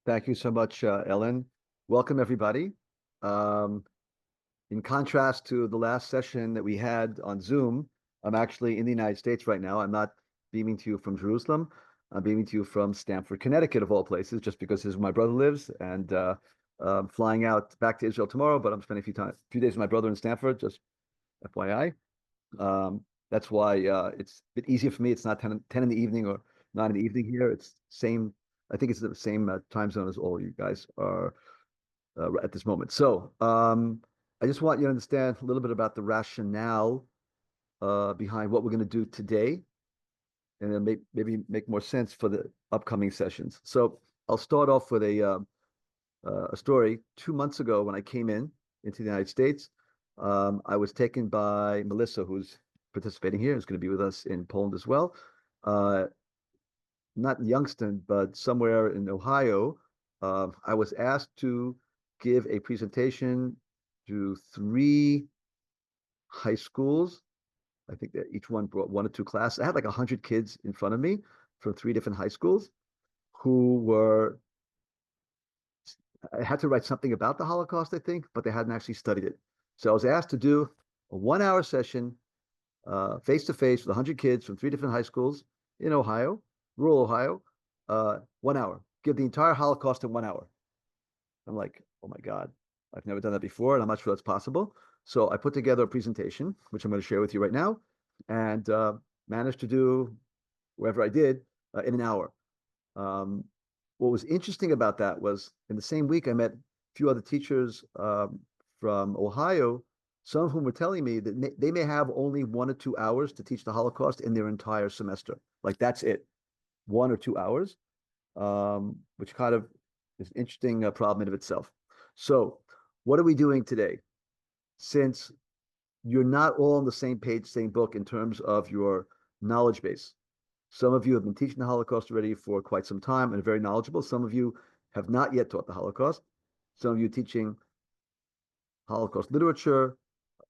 Thank you so much, Ellen. Welcome, everybody. Um, in contrast to the last session that we had on Zoom, I'm actually in the United States right now. I'm not beaming to you from Jerusalem. I'm beaming to you from Stamford, Connecticut, of all places, just because this is where my brother lives. And I'm flying out back to Israel tomorrow, but I'm spending a few days with my brother in Stamford, just FYI. That's why it's a bit easier for me. It's not 10 in the evening or 9 in the evening here. It's same. I think it's the same time zone as all you guys are at this moment. So I just want you to understand a little bit about the rationale behind what we're going to do today, and then maybe make more sense for the upcoming sessions. So I'll start off with a story. 2 months ago, when I came into the United States, I was taken by Melissa, who's participating here, who's going to be with us in Poland as well. Uh, Not in Youngstown, but somewhere in Ohio. I was asked to give a presentation to three high schools. I think that each one brought one or two classes. I had like 100 kids in front of me from three different high schools who were, I had to write something about the Holocaust, I think, but they hadn't actually studied it. So I was asked to do a 1 hour session face to face with 100 kids from three different high schools in Ohio, rural Ohio, 1 hour. Give the entire Holocaust in 1 hour. I'm like, oh my God, I've never done that before, and I'm not sure that's possible. So I put together a presentation, which I'm going to share with you right now, and managed to do whatever I did in an hour. Um, what was interesting about that was in the same week, I met a few other teachers from Ohio, some of whom were telling me that they may have only 1 or 2 hours to teach the Holocaust in their entire semester. Like that's it, 1 or 2 hours, which kind of is an interesting problem in of itself. So, what are we doing today? Since you're not all on the same page, same book in terms of your knowledge base. Some of you have been teaching the Holocaust already for quite some time and are very knowledgeable. Some of you have not yet taught the Holocaust. Some of you teaching Holocaust literature.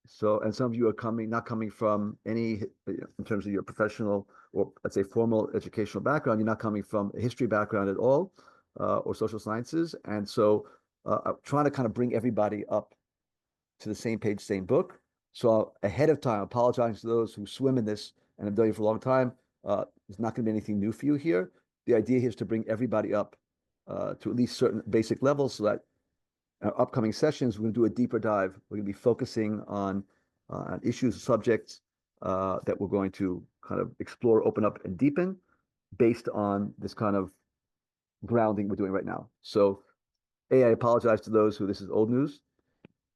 So, and some of you are not coming from any, in terms of your professional or let's say formal educational background, you're not coming from a history background at all, or social sciences. And so I'm trying to kind of bring everybody up to the same page, same book. So ahead of time, apologizing to those who swim in this and have done it for a long time. There's not going to be anything new for you here. The idea here is to bring everybody up to at least certain basic levels so that our upcoming sessions, we're going to do a deeper dive. We're going to be focusing on issues, subjects that we're going to kind of explore, open up, and deepen based on this kind of grounding we're doing right now. So, A, I apologize to those who this is old news.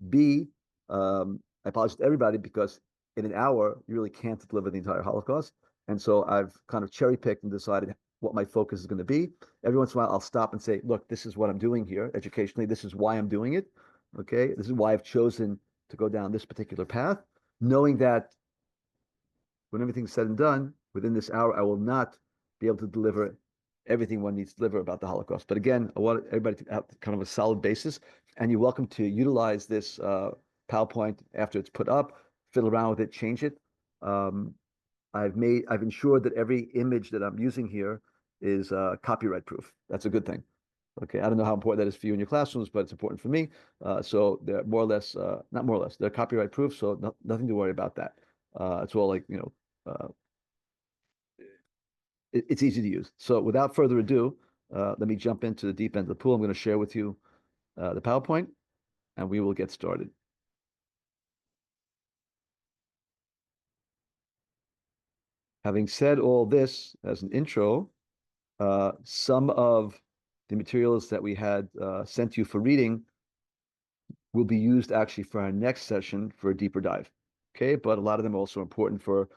B, I apologize to everybody because in an hour, you really can't deliver the entire Holocaust. And so I've kind of cherry picked and decided what my focus is going to be. Every once in a while, I'll stop and say, look, this is what I'm doing here educationally. This is why I'm doing it. Okay. This is why I've chosen to go down this particular path, knowing that when everything's said and done, within this hour, I will not be able to deliver everything one needs to deliver about the Holocaust. But again, I want everybody to have kind of a solid basis, and you're welcome to utilize this PowerPoint after it's put up, fiddle around with it, change it. Um, I've ensured that every image that I'm using here is copyright proof. That's a good thing. Okay, I don't know how important that is for you in your classrooms, but it's important for me. So they're more or less, not more or less, they're copyright proof, so nothing to worry about that. It's all like, it's easy to use. So without further ado, let me jump into the deep end of the pool. I'm going to share with you the PowerPoint, and we will get started. Having said all this as an intro, some of the materials that we had sent you for reading will be used actually for our next session for a deeper dive. Okay, but a lot of them are also important for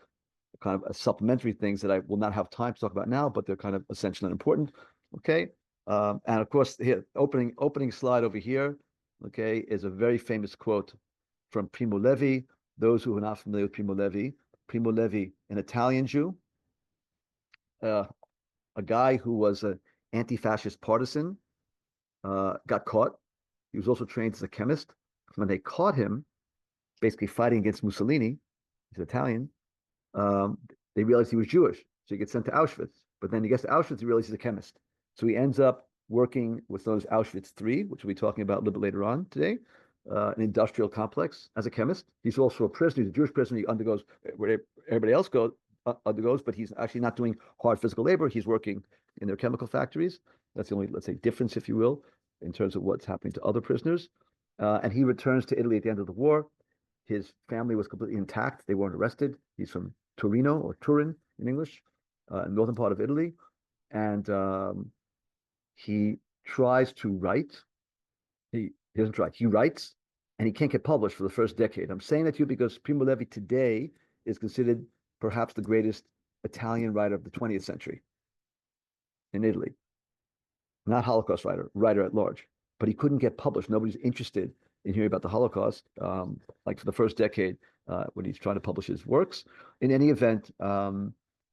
kind of supplementary things that I will not have time to talk about now, but they're kind of essential and important. Okay, and of course, here opening slide over here. Okay, is a very famous quote from Primo Levi. Those who are not familiar with Primo Levi, an Italian Jew, uh, a guy who was an anti-fascist partisan, got caught. He was also trained as a chemist. When they caught him, basically fighting against Mussolini, he's Italian, they realized he was Jewish, so he gets sent to Auschwitz. But then he gets to Auschwitz, he realizes he's a chemist. So he ends up working with those Auschwitz III, which we'll be talking about a little bit later on today, an industrial complex as a chemist. He's also a prisoner. He's a Jewish prisoner. He undergoes where everybody else undergoes, but he's actually not doing hard physical labor. He's working in their chemical factories. That's the only, let's say, difference, if you will, in terms of what's happening to other prisoners. And he returns to Italy at the end of the war. His family was completely intact. They weren't arrested. He's from Torino, or Turin in English, northern part of Italy. And he tries to write. He doesn't try. He writes, and he can't get published for the first decade. I'm saying that to you because Primo Levi today is considered perhaps the greatest Italian writer of the 20th century in Italy. Not Holocaust writer at large, but he couldn't get published. Nobody's interested in hearing about the Holocaust, like for the first decade when he's trying to publish his works. In any event,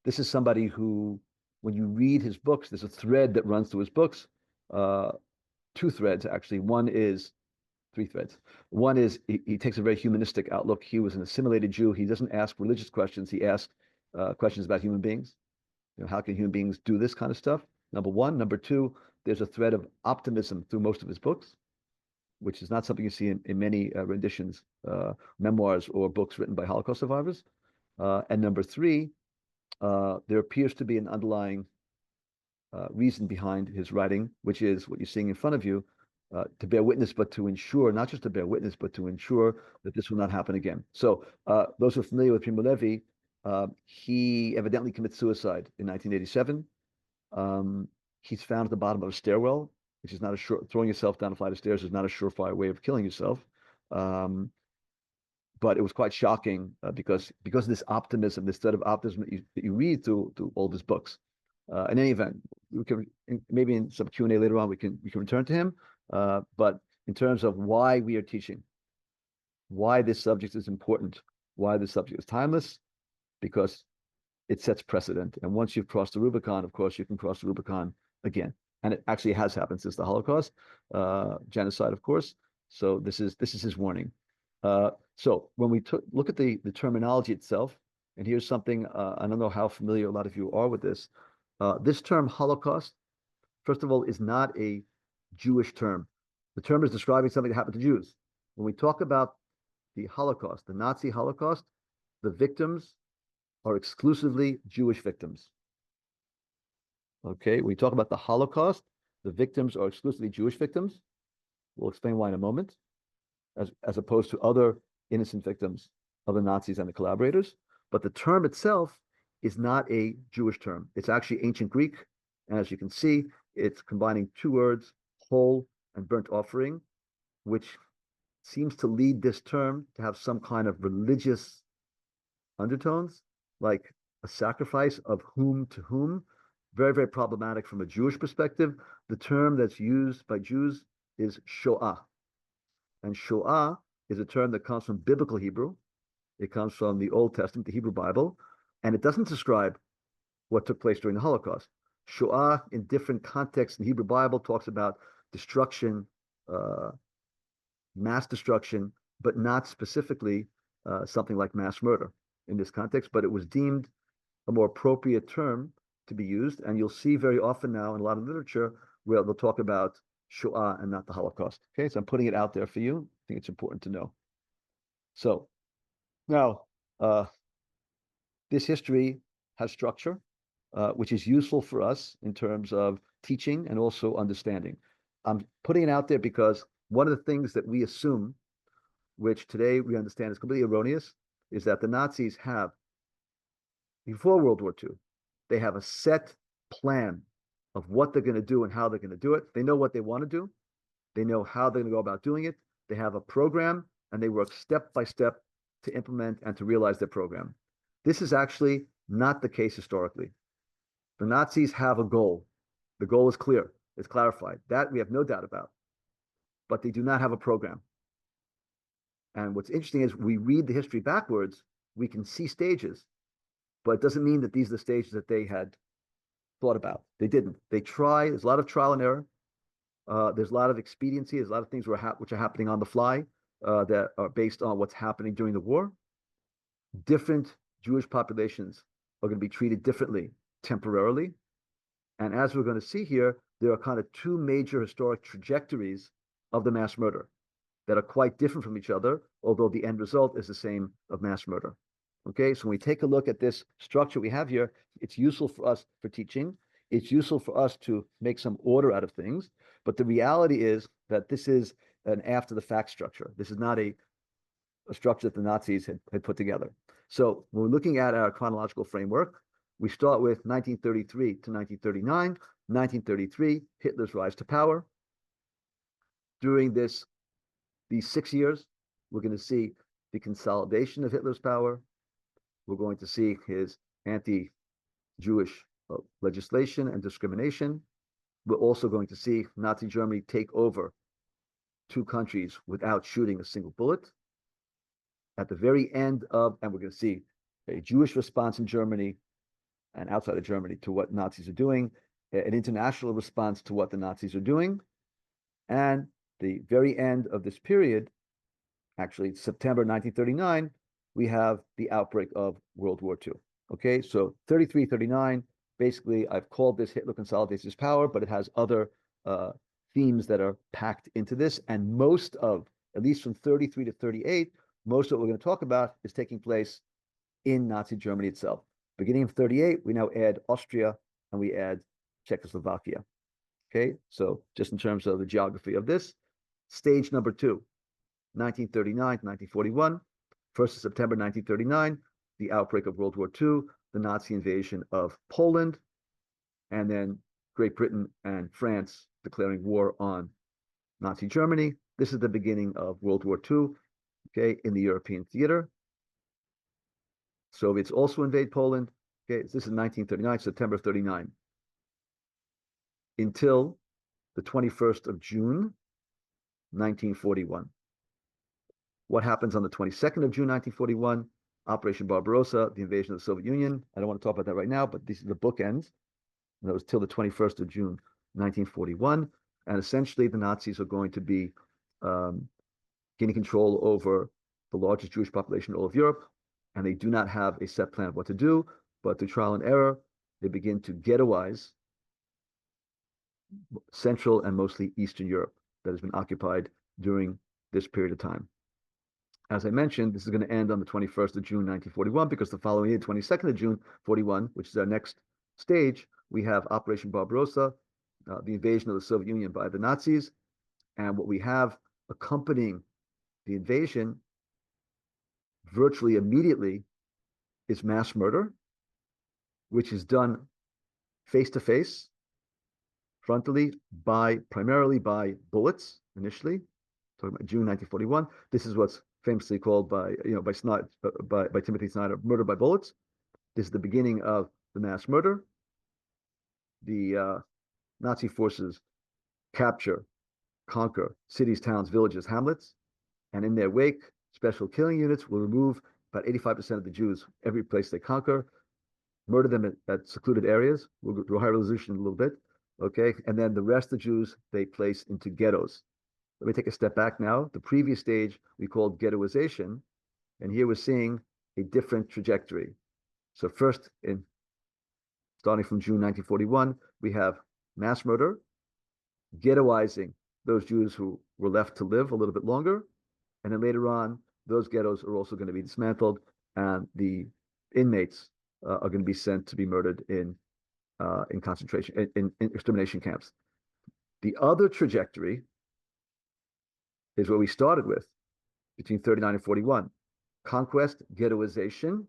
this is somebody who, when you read his books, there's a thread that runs through his books. Two threads, actually. Three threads. One is he takes a very humanistic outlook. He was an assimilated Jew. He doesn't ask religious questions. He asks questions about human beings. How can human beings do this kind of stuff? Number one. Number two, there's a thread of optimism through most of his books, which is not something you see in many renditions, memoirs, or books written by Holocaust survivors. And number three, there appears to be an underlying reason behind his writing, which is what you're seeing in front of you, to bear witness, but to ensure, not just to bear witness, but to ensure that this will not happen again. So those who are familiar with Primo Levi, he evidently commits suicide in 1987. He's found at the bottom of a stairwell, which is not a throwing yourself down a flight of stairs is not a surefire way of killing yourself. But it was quite shocking because of this optimism, this thread of optimism that you read through all of his books. In any event, we can maybe in some Q&A later on we can return to him. But in terms of why we are teaching, why this subject is important, why this subject is timeless, because it sets precedent. And once you've crossed the Rubicon, of course, you can cross the Rubicon again. And it actually has happened since the Holocaust, genocide, of course. So this is his warning. So when we look at the terminology itself, and here's something, I don't know how familiar a lot of you are with this. This term Holocaust, first of all, is not a Jewish term. The term is describing something that happened to Jews. When we talk about the Holocaust, the Nazi Holocaust, the victims are exclusively Jewish victims. Okay, when we talk about the Holocaust, the victims are exclusively Jewish victims. We'll explain why in a moment, as opposed to other innocent victims of the Nazis and the collaborators. But the term itself is not a Jewish term. It's actually ancient Greek. And as you can see, it's combining two words, whole and burnt offering, which seems to lead this term to have some kind of religious undertones, like a sacrifice of whom to whom. Very, very problematic from a Jewish perspective. The term that's used by Jews is Shoah. And Shoah is a term that comes from biblical Hebrew. It comes from the Old Testament, the Hebrew Bible, and it doesn't describe what took place during the Holocaust. Shoah, in different contexts in the Hebrew Bible, talks about destruction, mass destruction, but not specifically something like mass murder in this context. But it was deemed a more appropriate term to be used, and you'll see very often now in a lot of literature where they'll talk about Shoah and not the Holocaust. Okay, so I'm putting it out there for you. I think it's important to know. So now, this history has structure, which is useful for us in terms of teaching and also understanding. I'm putting it out there because one of the things that we assume, which today we understand is completely erroneous, is that the Nazis have, before World War II, they have a set plan of what they're going to do and how they're going to do it. They know what they want to do. They know how they're going to go about doing it. They have a program, and they work step by step to implement and to realize their program. This is actually not the case historically. The Nazis have a goal. The goal is clear. It's clarified. That we have no doubt about. But they do not have a program. And what's interesting is we read the history backwards, we can see stages, but it doesn't mean that these are the stages that they had thought about. They didn't. They try. There's a lot of trial and error. There's a lot of expediency. There's a lot of things which are happening on the fly that are based on what's happening during the war. Different Jewish populations are going to be treated differently temporarily. And as we're going to see here, there are kind of two major historic trajectories of the mass murder that are quite different from each other, although the end result is the same of mass murder. Okay, so when we take a look at this structure we have here, it's useful for us for teaching. It's useful for us to make some order out of things. But the reality is that this is an after the fact structure. This is not a structure that the Nazis had put together. So when we're looking at our chronological framework, we start with 1933 to 1939. 1933, Hitler's rise to power. During these 6 years, we're going to see the consolidation of Hitler's power. We're going to see his anti-Jewish legislation and discrimination. We're also going to see Nazi Germany take over two countries without shooting a single bullet. At the very end of, and we're going to see a Jewish response in Germany and outside of Germany to what Nazis are doing, an international response to what the Nazis are doing, and the very end of this period, actually September 1939, we have the outbreak of World War II. Okay, so 33, 39, basically I've called this Hitler consolidates his power, but it has other themes that are packed into this. And most of, at least from 33 to 38, most of what we're going to talk about is taking place in Nazi Germany itself. Beginning of 38, we now add Austria and we add Czechoslovakia. Okay, so just in terms of the geography of this, stage number 2, 1939 to 1941, 1st of September 1939, the outbreak of World War II, the Nazi invasion of Poland, and then Great Britain and France declaring war on Nazi Germany. This is the beginning of World War II, okay, in the European theater. Soviets also invade Poland. Okay, this is 1939, September 39, until the 21st of June, 1941. What happens on the 22nd of June, 1941? Operation Barbarossa, the invasion of the Soviet Union. I don't want to talk about that right now, but these are the bookends. And that was till the 21st of June, 1941. And essentially, the Nazis are going to be gaining control over the largest Jewish population in all of Europe. And they do not have a set plan of what to do, but through trial and error, they begin to ghettoize Central and mostly Eastern Europe that has been occupied during this period of time. As I mentioned, this is going to end on the 21st of June, 1941, because the following year, 22nd of June, 41, which is our next stage, we have Operation Barbarossa, the invasion of the Soviet Union by the Nazis. And what we have accompanying the invasion virtually immediately is mass murder, which is done face to face, frontally, primarily by bullets initially. Talking about June 1941. This is what's famously called by Timothy Snyder, murder by bullets. This is the beginning of the mass murder. The Nazi forces capture, conquer cities, towns, villages, hamlets, and in their wake, special killing units will remove about 85% of the Jews every place they conquer, murder them at secluded areas. We'll go to a higher resolution in a little bit. Okay, and then the rest of the Jews they place into ghettos. Let me take a step back now. The previous stage we called ghettoization, and here we're seeing a different trajectory. So first, starting from June 1941, we have mass murder, ghettoizing those Jews who were left to live a little bit longer, and then later on, those ghettos are also going to be dismantled, and the inmates are going to be sent to be murdered in concentration in extermination camps. The other trajectory is what we started with between 39 and 41. Conquest, ghettoization,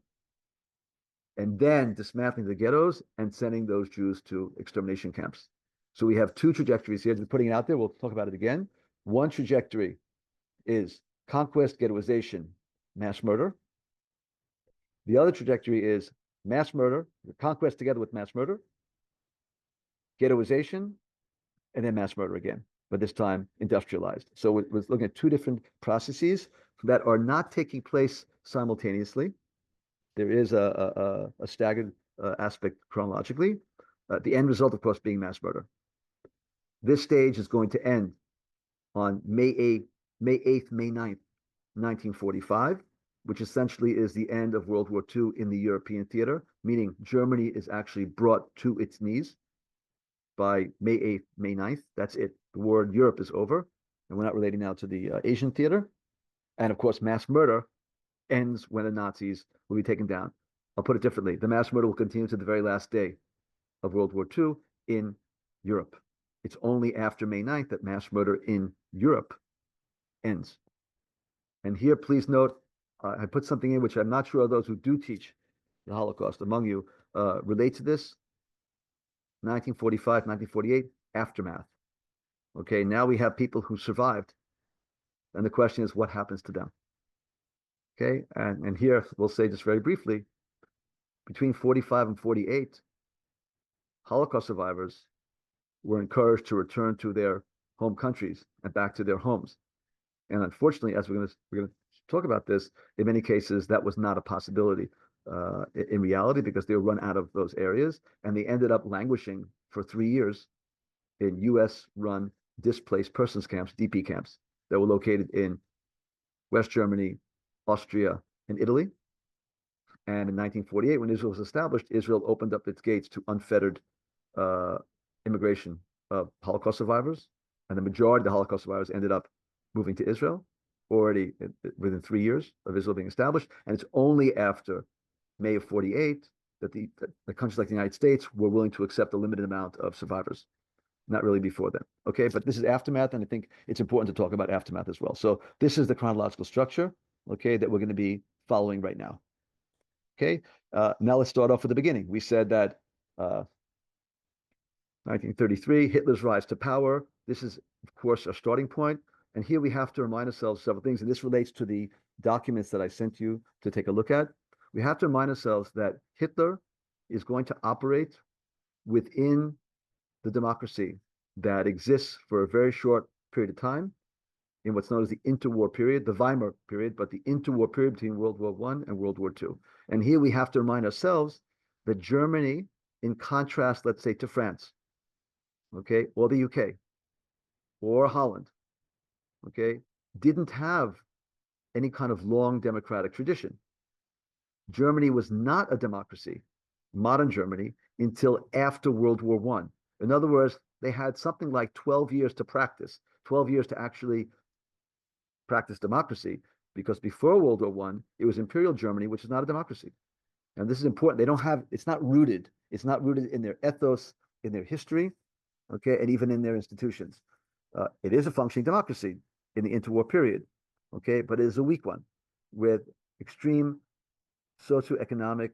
and then dismantling the ghettos and sending those Jews to extermination camps. So we have two trajectories here. Just putting it out there, we'll talk about it again. One trajectory is conquest, ghettoization, mass murder. The other trajectory is mass murder, conquest together with mass murder, ghettoization, and then mass murder again, but this time industrialized. So we're looking at two different processes that are not taking place simultaneously. There is a staggered aspect chronologically. The end result, of course, being mass murder. This stage is going to end on May 8th, May 9th, 1945, which essentially is the end of World War II in the European theater, meaning Germany is actually brought to its knees. by May 8th, May 9th. That's it. The war in Europe is over. And we're not relating now to the Asian theater. And of course, mass murder ends when the Nazis will be taken down. I'll put it differently. The mass murder will continue to the very last day of World War II in Europe. It's only after May 9th that mass murder in Europe ends. And here, please note, I put something in which I'm not sure those who do teach the Holocaust among you relate to this. 1945, 1948, aftermath. Okay, now we have people who survived. And the question is, what happens to them? Okay, and here we'll say just very briefly, between 45 and 48, Holocaust survivors were encouraged to return to their home countries and back to their homes. And unfortunately, as we're going to talk about this, in many cases, that was not a possibility in reality because they were run out of those areas. And they ended up languishing for 3 years in US-run displaced persons camps, DP camps, that were located in West Germany, Austria, and Italy. And in 1948, when Israel was established, Israel opened up its gates to unfettered immigration of Holocaust survivors. And the majority of the Holocaust survivors ended up moving to Israel already within 3 years of Israel being established. And it's only after May of 48 that the countries like the United States were willing to accept a limited amount of survivors. Not really before then. Okay, but this is aftermath, and I think it's important to talk about aftermath as well. So this is the chronological structure, okay, that we're going to be following right now. Okay, now let's start off with the beginning. We said that 1933, Hitler's rise to power. This is, of course, our starting point. And here we have to remind ourselves several things, and this relates to the documents that I sent you to take a look at. We have to remind ourselves that Hitler is going to operate within the democracy that exists for a very short period of time in what's known as the interwar period, the Weimar period, but the interwar period between World War I and World War II. And here we have to remind ourselves that Germany, in contrast, let's say, to France, okay, or the UK, or Holland, okay, didn't have any kind of long democratic tradition. Germany was not a democracy, modern Germany, until after World War I. In other words, they had something like 12 years to practice, 12 years to actually practice democracy, because before World War I, it was Imperial Germany, which is not a democracy. And this is important. They don't have, it's not rooted in their ethos, in their history, okay, and even in their institutions. It is a functioning democracy in the interwar period, okay, but it is a weak one with extreme socioeconomic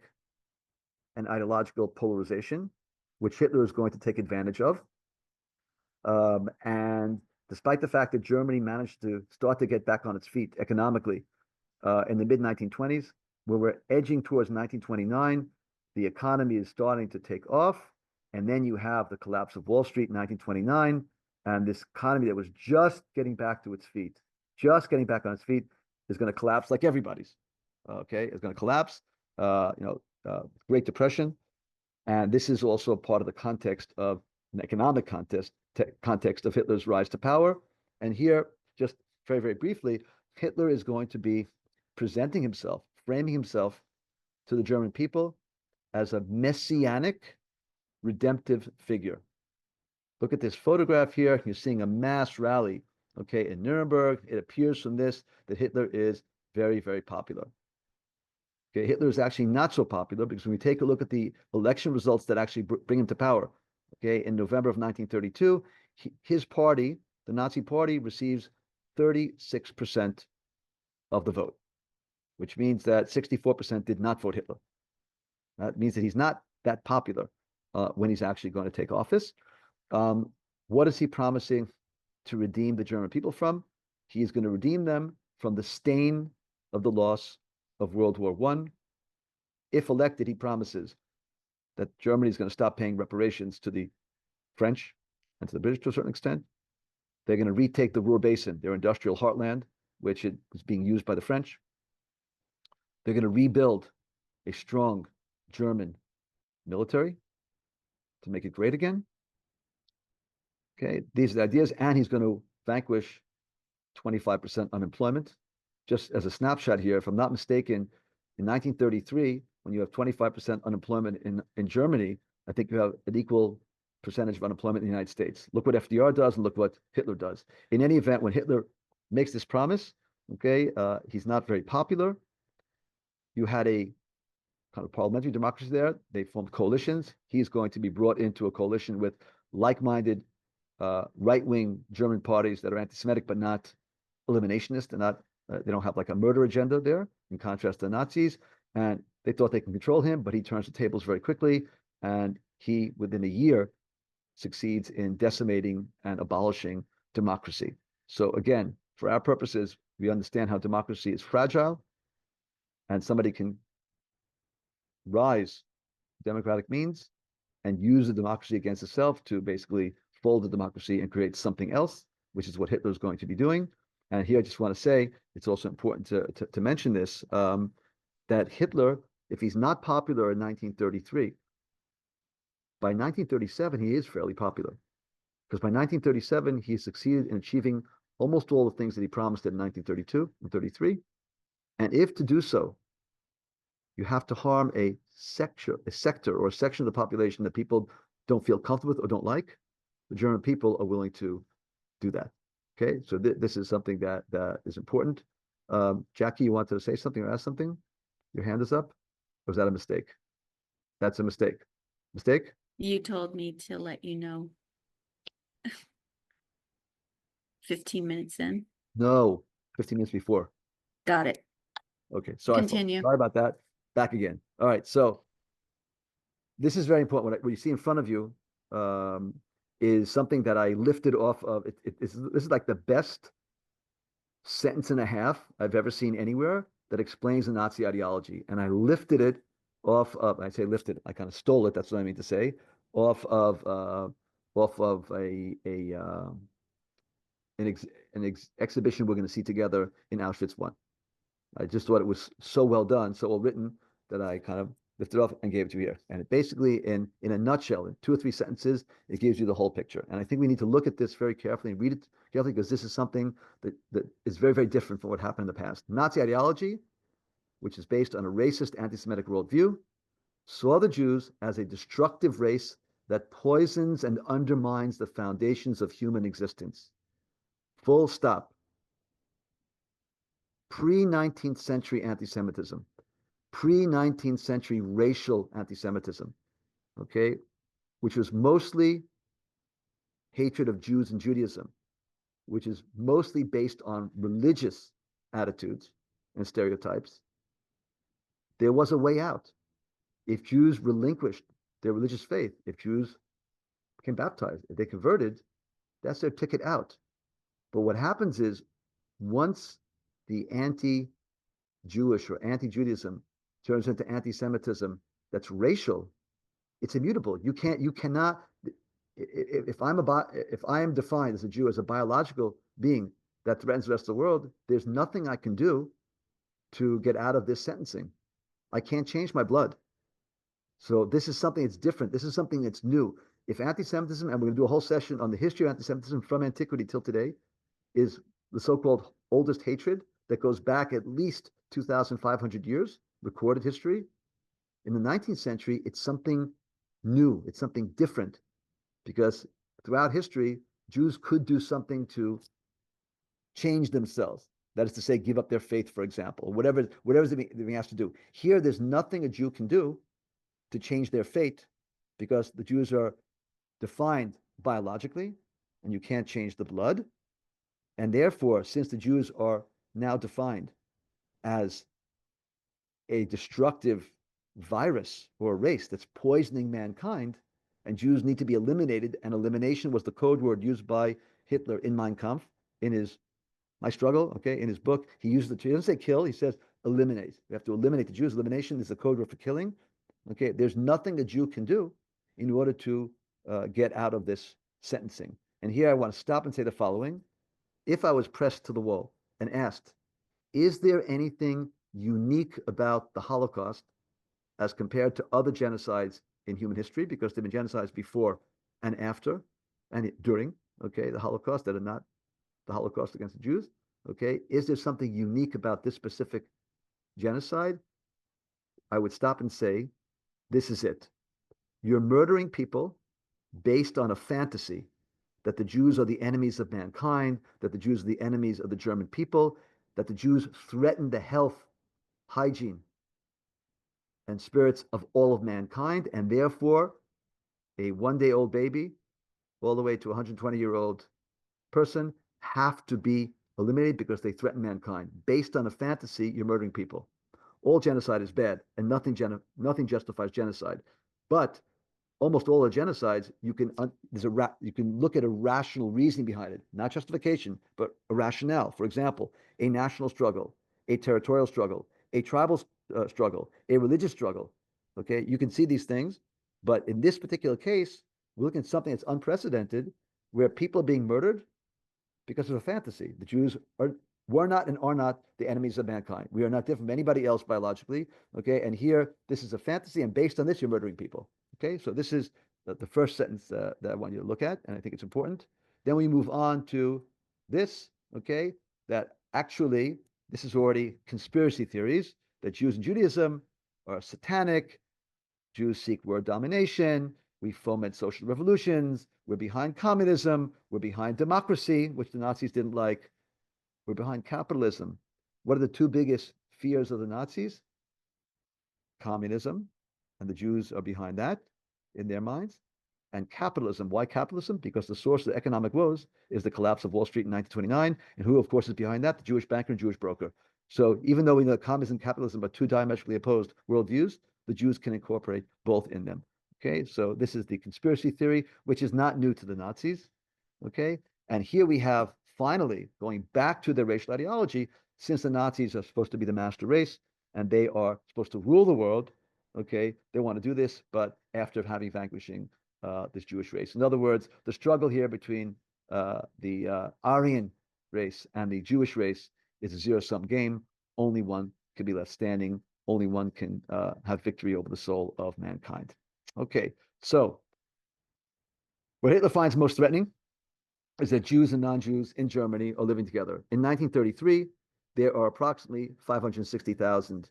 and ideological polarization, which Hitler is going to take advantage of. And despite the fact that Germany managed to start to get back on its feet economically in the mid-1920s, where we're edging towards 1929, the economy is starting to take off. And then you have the collapse of Wall Street in 1929, and this economy that was just getting back to its feet, just getting back on its feet, is going to collapse like everybody's. Okay, it's going to collapse. Great Depression, and this is also part of the context of an economic context of Hitler's rise to power. And here, just very, very briefly, Hitler is going to be presenting himself, framing himself to the German people as a messianic, redemptive figure. Look at this photograph here. You're seeing a mass rally, okay, in Nuremberg. It appears from this that Hitler is very, very popular. Okay, Hitler is actually not so popular because when we take a look at the election results that actually bring him to power, okay, in November of 1932, his party, the Nazi Party, receives 36% of the vote, which means that 64% did not vote Hitler. That means that he's not that popular when he's actually going to take office. What is he promising to redeem the German people from? He is going to redeem them from the stain of the loss of World War I. If elected, he promises that Germany is going to stop paying reparations to the French and to the British to a certain extent. They're going to retake the Ruhr Basin, their industrial heartland, which is being used by the French. They're going to rebuild a strong German military to make it great again. Okay, these are the ideas, and he's going to vanquish 25% unemployment. Just as a snapshot here, if I'm not mistaken, in 1933, when you have 25% unemployment in Germany, I think you have an equal percentage of unemployment in the United States. Look what FDR does and look what Hitler does. In any event, when Hitler makes this promise, okay, he's not very popular. You had a kind of parliamentary democracy there. They formed coalitions. He's going to be brought into a coalition with like-minded right-wing German parties that are anti-Semitic but not eliminationist and not they don't have like a murder agenda there, in contrast to the Nazis. And they thought they can control him, but he turns the tables very quickly, and he, within a year, succeeds in decimating and abolishing democracy. So again, for our purposes, we understand how democracy is fragile, and somebody can rise democratic means and use the democracy against itself to basically fold the democracy and create something else, which is what Hitler is going to be doing. And here I just want to say it's also important to mention this, that Hitler, if he's not popular in 1933, by 1937, he is fairly popular. Because by 1937, he succeeded in achieving almost all the things that he promised in 1932 and 33. And if to do so, you have to harm a sector or a section of the population that people don't feel comfortable with or don't like, the German people are willing to do that. Okay, so this is something that is important. Jackie, you wanted to say something or ask something? Your hand is up? Or was that a mistake? That's a mistake. Mistake? You told me to let you know 15 minutes in. No, 15 minutes before. Got it. Okay, sorry. Continue. Sorry about that. Back again. All right, so this is very important. What you see in front of you is something that I lifted off of. This is like the best sentence and a half I've ever seen anywhere that explains the Nazi ideology. And I lifted it off of, I say lifted, I kind of stole it, that's what I mean to say, off of an exhibition we're going to see together in Auschwitz 1. I just thought it was so well done, so well written, that I kind of lifted it off and gave it to you here. And it basically, in a nutshell, in 2 or 3 sentences, it gives you the whole picture. And I think we need to look at this very carefully and read it carefully, because this is something that is very, very different from what happened in the past. Nazi ideology, which is based on a racist anti-Semitic worldview, saw the Jews as a destructive race that poisons and undermines the foundations of human existence. Full stop. Pre-19th century anti-Semitism, pre-19th century racial anti-Semitism, okay, which was mostly hatred of Jews and Judaism, which is mostly based on religious attitudes and stereotypes. There was a way out. If Jews relinquished their religious faith, if Jews became baptized, if they converted, that's their ticket out. But what happens is, once the anti-Jewish or anti-Judaism turns into anti-Semitism that's racial, it's immutable. You cannot. If I am defined as a Jew, as a biological being that threatens the rest of the world, there's nothing I can do to get out of this sentencing. I can't change my blood. So this is something that's different. This is something that's new. If anti-Semitism, and we're going to do a whole session on the history of anti-Semitism from antiquity till today, is the so-called oldest hatred that goes back at least 2,500 years, recorded history. In the 19th century, it's something new. It's something different, because throughout history, Jews could do something to change themselves. That is to say, give up their faith, for example, whatever they're being asked to do. Here, there's nothing a Jew can do to change their fate, because the Jews are defined biologically, and you can't change the blood. And therefore, since the Jews are now defined as a destructive virus or a race that's poisoning mankind, and Jews need to be eliminated, and elimination was the code word used by Hitler in Mein Kampf, in his My Struggle, okay, in his book, he doesn't say kill, he says eliminate. We have to eliminate the Jews. Elimination is the code word for killing. Okay, there's nothing a Jew can do in order to get out of this sentencing. And here I want to stop and say the following. If I was pressed to the wall and asked, is there anything unique about the Holocaust as compared to other genocides in human history, because there have been genocides before and after and during, okay, the Holocaust that are not the Holocaust against the Jews, okay, is there something unique about this specific genocide? I would stop and say, this is it. You're murdering people based on a fantasy that the Jews are the enemies of mankind, that the Jews are the enemies of the German people, that the Jews threaten the health, hygiene, and spirits of all of mankind, and therefore a 1 day old baby all the way to a 120-year-old person have to be eliminated because they threaten mankind. Based on a fantasy, you're murdering people. All genocide is bad, and nothing justifies genocide. But almost all the genocides, you can look at a rational reasoning behind it, not justification, but a rationale. For example, a national struggle, a territorial struggle, a tribal struggle, a religious struggle. Okay, you can see these things, but in this particular case, we're looking at something that's unprecedented, where people are being murdered because of a fantasy. The Jews were not and are not the enemies of mankind. We are not different from anybody else biologically. Okay, and here this is a fantasy, and based on this, you're murdering people. Okay, so this is the first sentence that I want you to look at, and I think it's important. Then we move on to this. Okay, that actually this is already conspiracy theories that Jews and Judaism are satanic. Jews seek world domination. We foment social revolutions. We're behind communism. We're behind democracy, which the Nazis didn't like. We're behind capitalism. What are the two biggest fears of the Nazis? Communism, and the Jews are behind that in their minds, and capitalism. Why capitalism? Because the source of the economic woes is the collapse of Wall Street in 1929, and who, of course, is behind that? The Jewish banker and Jewish broker. So even though we know communism and capitalism are two diametrically opposed worldviews, the Jews can incorporate both in them. Okay, so this is the conspiracy theory, which is not new to the Nazis. Okay, and here we have finally going back to their racial ideology, since the Nazis are supposed to be the master race and they are supposed to rule the world. Okay, they want to do this, but after having vanquishing this Jewish race. In other words, the struggle here between the Aryan race and the Jewish race is a zero-sum game. Only one can be left standing. Only one can have victory over the soul of mankind. Okay, so what Hitler finds most threatening is that Jews and non-Jews in Germany are living together. In 1933, there are approximately 560,000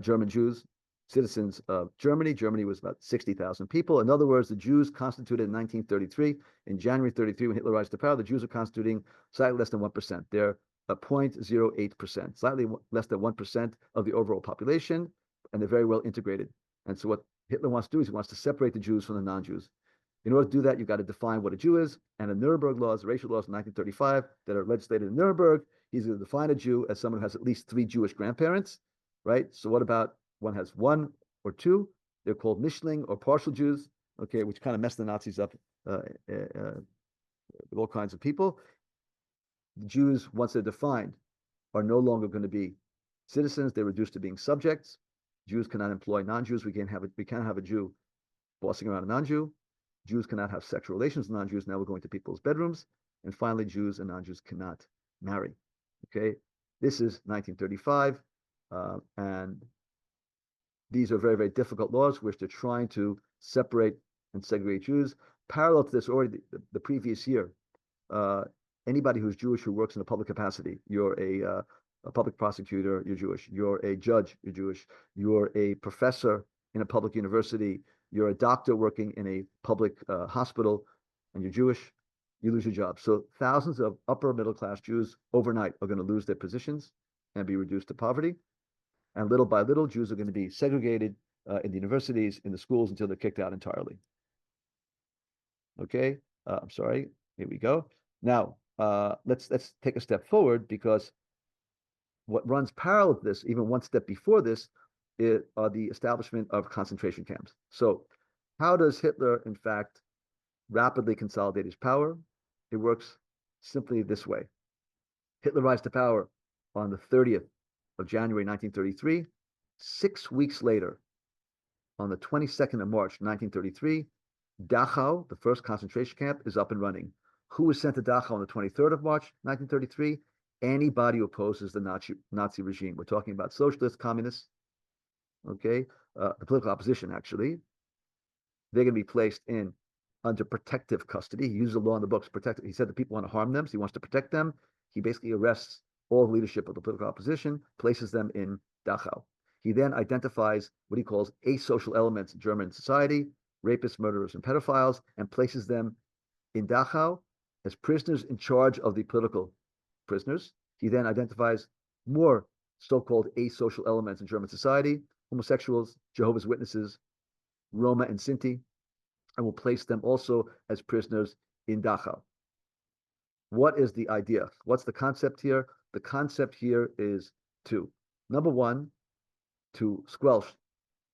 German Jews, citizens of Germany. Germany was about 60,000 people. In other words, the Jews constituted in 1933, in January 33, when Hitler rises to power, the Jews are constituting slightly less than 1%. They're 0.08%, slightly less than 1% of the overall population, and they're very well integrated. And so what Hitler wants to do is he wants to separate the Jews from the non-Jews. In order to do that, you've got to define what a Jew is. And the Nuremberg laws, racial laws in 1935 that are legislated in Nuremberg, he's going to define a Jew as someone who has at least 3 Jewish grandparents, right? So what about one has 1 or 2? They're called Mischling or partial Jews, okay, which kind of messed the Nazis up with all kinds of people. The Jews, once they're defined, are no longer going to be citizens. They're reduced to being subjects. Jews cannot employ non-Jews. We can't have a Jew bossing around a non-Jew. Jews cannot have sexual relations with non-Jews. Now we're going to people's bedrooms. And finally, Jews and non-Jews cannot marry. Okay, this is 1935. And these are very, very difficult laws, which they're trying to separate and segregate Jews. Parallel to this, already the previous year, anybody who's Jewish who works in a public capacity, you're a public prosecutor, you're Jewish. You're a judge, you're Jewish. You're a professor in a public university. You're a doctor working in a public hospital, and you're Jewish, you lose your job. So thousands of upper middle class Jews overnight are going to lose their positions and be reduced to poverty. And little by little, Jews are going to be segregated in the universities, in the schools, until they're kicked out entirely. Okay, I'm sorry. Here we go. Now, let's take a step forward, because what runs parallel to this, even one step before this, are the establishment of concentration camps. So how does Hitler, in fact, rapidly consolidate his power? It works simply this way. Hitler rises to power on the 30th of January 1933. 6 weeks later, on the 22nd of March 1933, Dachau, the first concentration camp, is up and running. Who was sent to Dachau on the 23rd of March 1933? Anybody who opposes the Nazi regime. We're talking about socialists, communists, okay, the political opposition, actually. They're going to be placed in under protective custody. He uses the law in the books. He said that people want to harm them, so he wants to protect them. He basically arrests all the leadership of the political opposition, places them in Dachau. He then identifies what he calls asocial elements in German society, rapists, murderers, and pedophiles, and places them in Dachau as prisoners in charge of the political prisoners. He then identifies more so-called asocial elements in German society, homosexuals, Jehovah's Witnesses, Roma and Sinti, and will place them also as prisoners in Dachau. What is the idea? What's the concept here? The concept here is two. Number one, to squelch,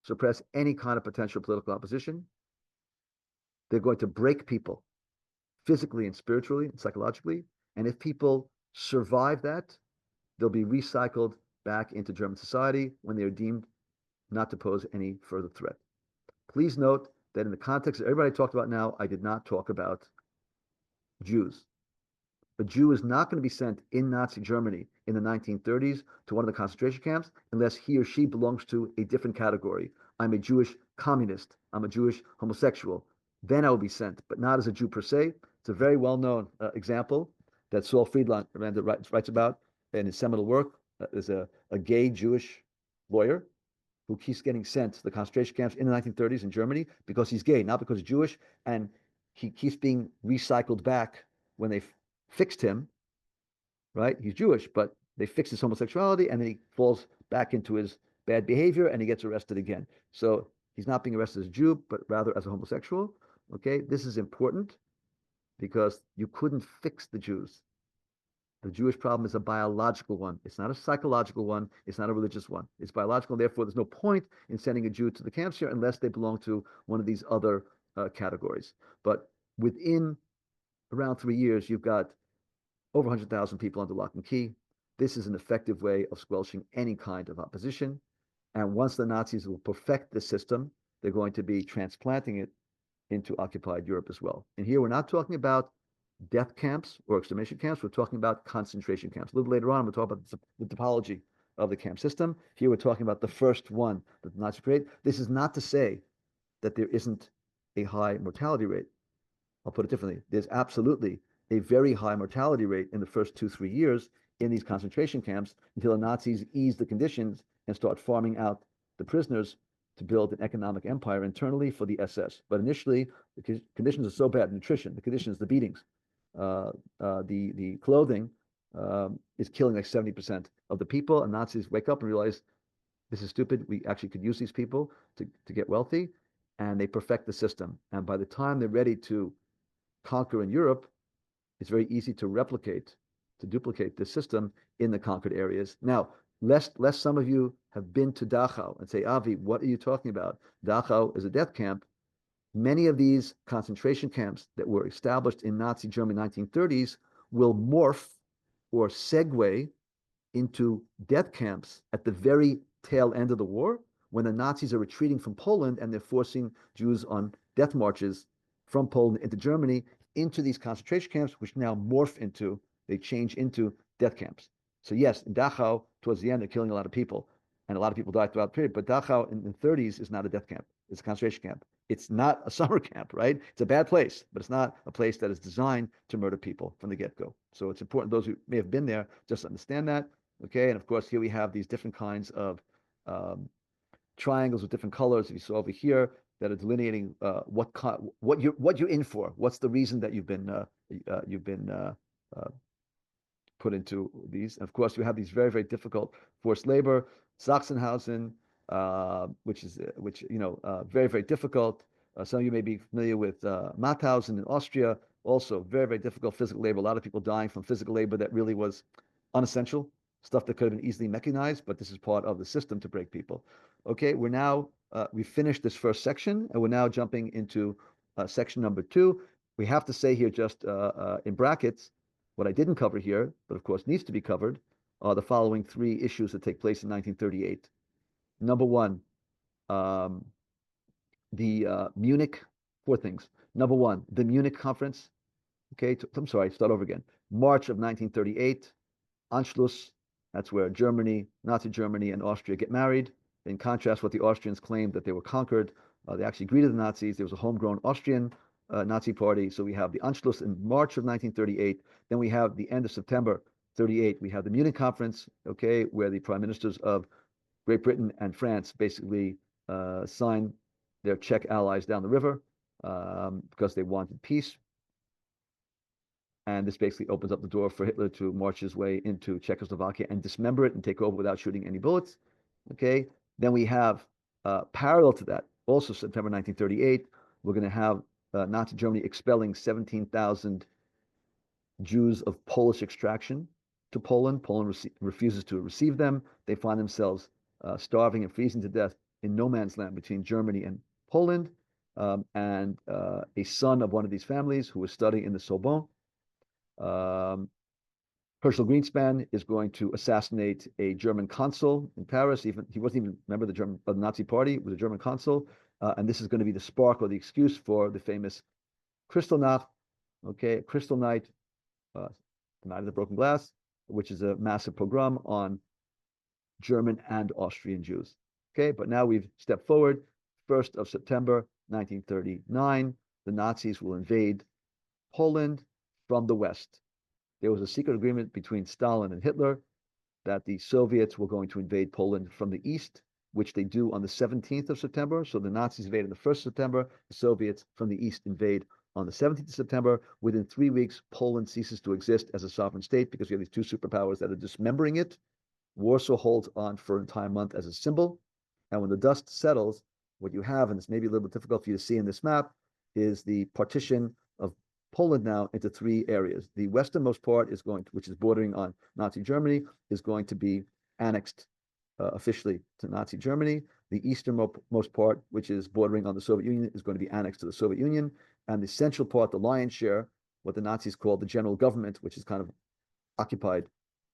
suppress any kind of potential political opposition. They're going to break people physically and spiritually and psychologically. And if people survive that, they'll be recycled back into German society when they are deemed not to pose any further threat. Please note that in the context that everybody talked about now, I did not talk about Jews. A Jew is not going to be sent in Nazi Germany in the 1930s to one of the concentration camps unless he or she belongs to a different category. I'm a Jewish communist. I'm a Jewish homosexual. Then I will be sent, but not as a Jew per se. It's a very well-known example that Saul Friedlander writes about in his seminal work. There's a gay Jewish lawyer who keeps getting sent to the concentration camps in the 1930s in Germany because he's gay, not because he's Jewish, and he keeps being recycled back when they fixed him, right? He's Jewish, but they fixed his homosexuality, and then he falls back into his bad behavior, and he gets arrested again. So he's not being arrested as a Jew, but rather as a homosexual. Okay, this is important because you couldn't fix the Jews. The Jewish problem is a biological one. It's not a psychological one. It's not a religious one. It's biological. And therefore, there's no point in sending a Jew to the camps here unless they belong to one of these other categories. But within around 3 years, you've got over 100,000 people under lock and key. This is an effective way of squelching any kind of opposition. And once the Nazis will perfect the system, they're going to be transplanting it into occupied Europe as well. And here we're not talking about death camps or extermination camps. We're talking about concentration camps. A little later on, we'll talk about the topology of the camp system. Here we're talking about the first one that the Nazis created. This is not to say that there isn't a high mortality rate. I'll put it differently. There's absolutely a very high mortality rate in the first 2-3 years in these concentration camps until the Nazis ease the conditions and start farming out the prisoners to build an economic empire internally for the SS. But initially, the conditions are so bad, nutrition, the conditions, the beatings, the clothing is killing like 70% of the people, and Nazis wake up and realize this is stupid. We actually could use these people to get wealthy, and they perfect the system. And by the time they're ready to conquer in Europe, it's very easy to duplicate this system in the conquered areas. Now, lest some of you have been to Dachau and say, Avi, what are you talking about? Dachau is a death camp. Many of these concentration camps that were established in Nazi Germany 1930s will morph or segue into death camps at the very tail end of the war when the Nazis are retreating from Poland and they're forcing Jews on death marches from Poland into Germany into these concentration camps, which now they change into death camps. So yes, in Dachau, towards the end, they're killing a lot of people, and a lot of people died throughout the period, but Dachau in the 30s is not a death camp. It's a concentration camp. It's not a summer camp, right? It's a bad place, but it's not a place that is designed to murder people from the get-go. So it's important, those who may have been there, just understand that, okay? And of course, here we have these different kinds of triangles with different colors, if you saw over here, that are delineating what you're in for. What's the reason that you've been put into these? And of course, you have these very, very difficult forced labor, Sachsenhausen, which very, very difficult. Some of you may be familiar with Mauthausen in Austria, also very, very difficult physical labor. A lot of people dying from physical labor that really was unessential, stuff that could have been easily mechanized, but this is part of the system to break people. Okay, we finished this first section, and we're now jumping into section number 2. We have to say here just in brackets, what I didn't cover here, but of course needs to be covered, are the following 3 issues that take place in 1938. Number 1, the Munich, 4 things. Number 1, the Munich conference. Okay, I'm sorry, start over again. March of 1938, Anschluss, that's where Nazi Germany and Austria get married. In contrast, what the Austrians claimed that they were conquered, they actually greeted the Nazis. There was a homegrown Austrian Nazi party. So we have the Anschluss in March of 1938. Then we have the end of September 38. We have the Munich conference, okay, where the prime ministers of Great Britain and France basically sign their Czech allies down the river because they wanted peace. And this basically opens up the door for Hitler to march his way into Czechoslovakia and dismember it and take over without shooting any bullets. Okay. Then we have parallel to that, also September 1938, we're going to have Nazi Germany expelling 17,000 Jews of Polish extraction to Poland. Poland refuses to receive them. They find themselves starving and freezing to death in no man's land between Germany and Poland. And a son of one of these families who was studying in the Sorbonne, Herschel Greenspan, is going to assassinate a German consul in Paris. Even he wasn't even a member of the Nazi Party; it was a German consul, and this is going to be the spark or the excuse for the famous Kristallnacht. Okay, Crystal Night, the Night of the Broken Glass, which is a massive pogrom on German and Austrian Jews. Okay, but now we've stepped forward. 1st of September 1939, the Nazis will invade Poland from the west. There was a secret agreement between Stalin and Hitler that the Soviets were going to invade Poland from the east, which they do on the 17th of September. So the Nazis invade on the 1st of September, the Soviets from the east invade on the 17th of September. Within 3 weeks, Poland ceases to exist as a sovereign state because we have these two superpowers that are dismembering it. Warsaw holds on for an entire month as a symbol. And when the dust settles, what you have, and it's maybe a little bit difficult for you to see in this map, is the partition of Poland now into 3 areas. The westernmost part is going to, which is bordering on Nazi Germany, is going to be annexed officially to Nazi Germany. The easternmost part, which is bordering on the Soviet Union, is going to be annexed to the Soviet Union. And the central part, the lion's share, what the Nazis called the general government, which is kind of occupied,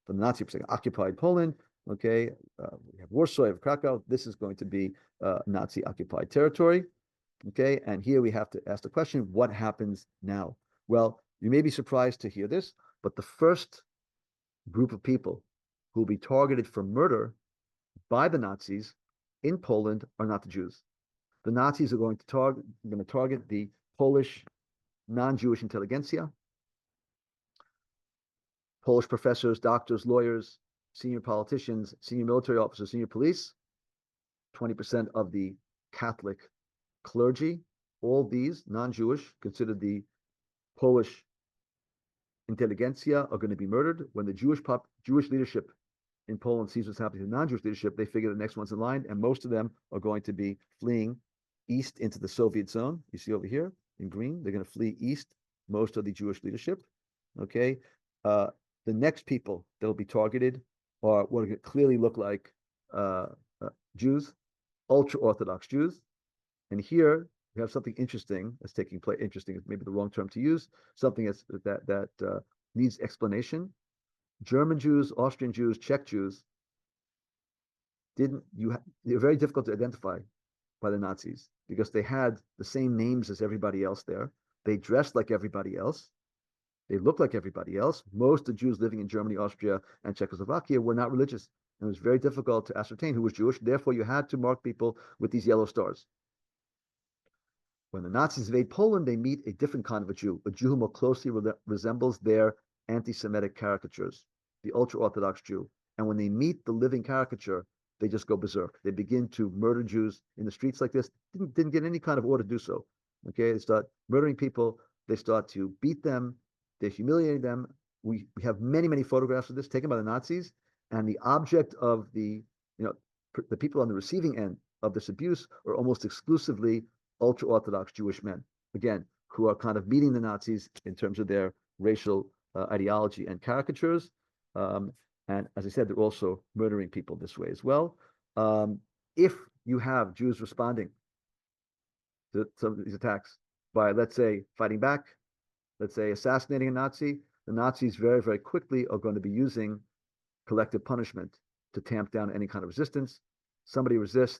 from the Nazi perspective, occupied Poland. Okay, we have Warsaw, we have Krakow. This is going to be Nazi occupied territory. Okay, and here we have to ask the question, what happens now? Well, you may be surprised to hear this, but the first group of people who will be targeted for murder by the Nazis in Poland are not the Jews. The Nazis are going to target the Polish non-Jewish intelligentsia, Polish professors, doctors, lawyers, senior politicians, senior military officers, senior police, 20% of the Catholic clergy. All these non-Jewish, considered the Polish intelligentsia, are going to be murdered. When the Jewish leadership in Poland sees what's happening to non-Jewish leadership, they figure the next one's in line, and most of them are going to be fleeing east into the Soviet zone. You see over here in green, they're going to flee east, most of the Jewish leadership. Okay. The next people that will be targeted are what clearly look like Jews, ultra-Orthodox Jews. And here we have something interesting that's taking place. Interesting is maybe the wrong term to use. Something that needs explanation. German Jews, Austrian Jews, Czech Jews they're very difficult to identify by the Nazis because they had the same names as everybody else there. They dressed like everybody else. They looked like everybody else. Most of the Jews living in Germany, Austria, and Czechoslovakia were not religious. And it was very difficult to ascertain who was Jewish. Therefore, you had to mark people with these yellow stars. When the Nazis invade Poland, they meet a different kind of a Jew who more closely resembles their anti-Semitic caricatures, the ultra-Orthodox Jew. And when they meet the living caricature, they just go berserk. They begin to murder Jews in the streets like this. Didn't get any kind of order to do so. Okay, they start murdering people. They start to beat them. They humiliate them. We have many, many photographs of this taken by the Nazis. And the object of the people on the receiving end of this abuse are almost exclusively ultra-Orthodox Jewish men, again, who are kind of meeting the Nazis in terms of their racial ideology and caricatures. And as I said, they're also murdering people this way as well. If you have Jews responding to some of these attacks by, let's say, fighting back, let's say assassinating a Nazi, the Nazis very, very quickly are going to be using collective punishment to tamp down any kind of resistance. Somebody resists,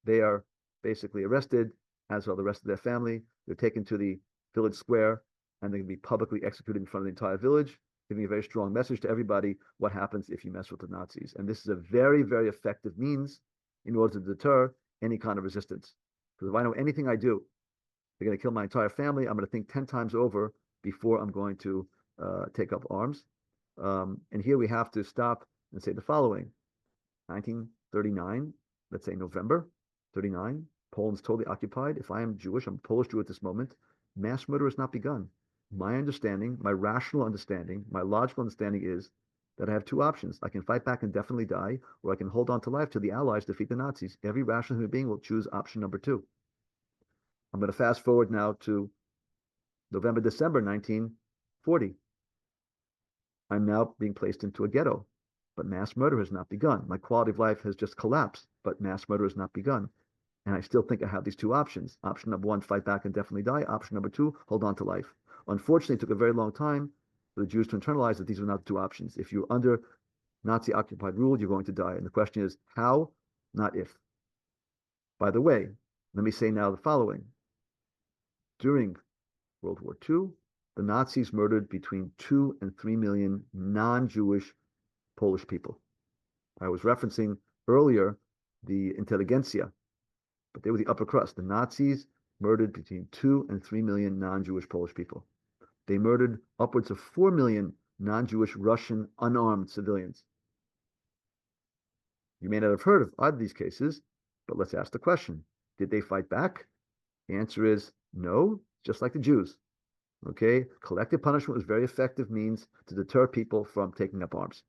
they are basically arrested, as are the rest of their family. They're taken to the village square, and they can be publicly executed in front of the entire village, giving a very strong message to everybody what happens if you mess with the Nazis. And this is a very, very effective means in order to deter any kind of resistance. Because if I know anything I do, they're going to kill my entire family, I'm going to think 10 times over before I'm going to take up arms. And here we have to stop and say the following. 1939, let's say November 39, Poland's totally occupied. If I am Jewish, I'm a Polish Jew at this moment, mass murder has not begun. My understanding, my rational understanding, my logical understanding is that I have two options. I can fight back and definitely die, or I can hold on to life till the Allies defeat the Nazis. Every rational human being will choose option number two. I'm going to fast forward now to November, December 1940. I'm now being placed into a ghetto, but mass murder has not begun. My quality of life has just collapsed, but mass murder has not begun. And I still think I have these two options. Option number one, fight back and definitely die. Option number two, hold on to life. Unfortunately, it took a very long time for the Jews to internalize that these were not the two options. If you're under Nazi occupied rule, you're going to die. And the question is how, not if. By the way, let me say now the following. During World War II, the Nazis murdered between 2 and 3 million non-Jewish Polish people. I was referencing earlier the intelligentsia, but they were the upper crust. The Nazis murdered between 2 and 3 million non-Jewish Polish people. They murdered upwards of 4 million non-Jewish Russian unarmed civilians. You may not have heard of either of these cases, but let's ask the question. Did they fight back? The answer is no, just like the Jews. Okay, collective punishment was very effective means to deter people from taking up arms.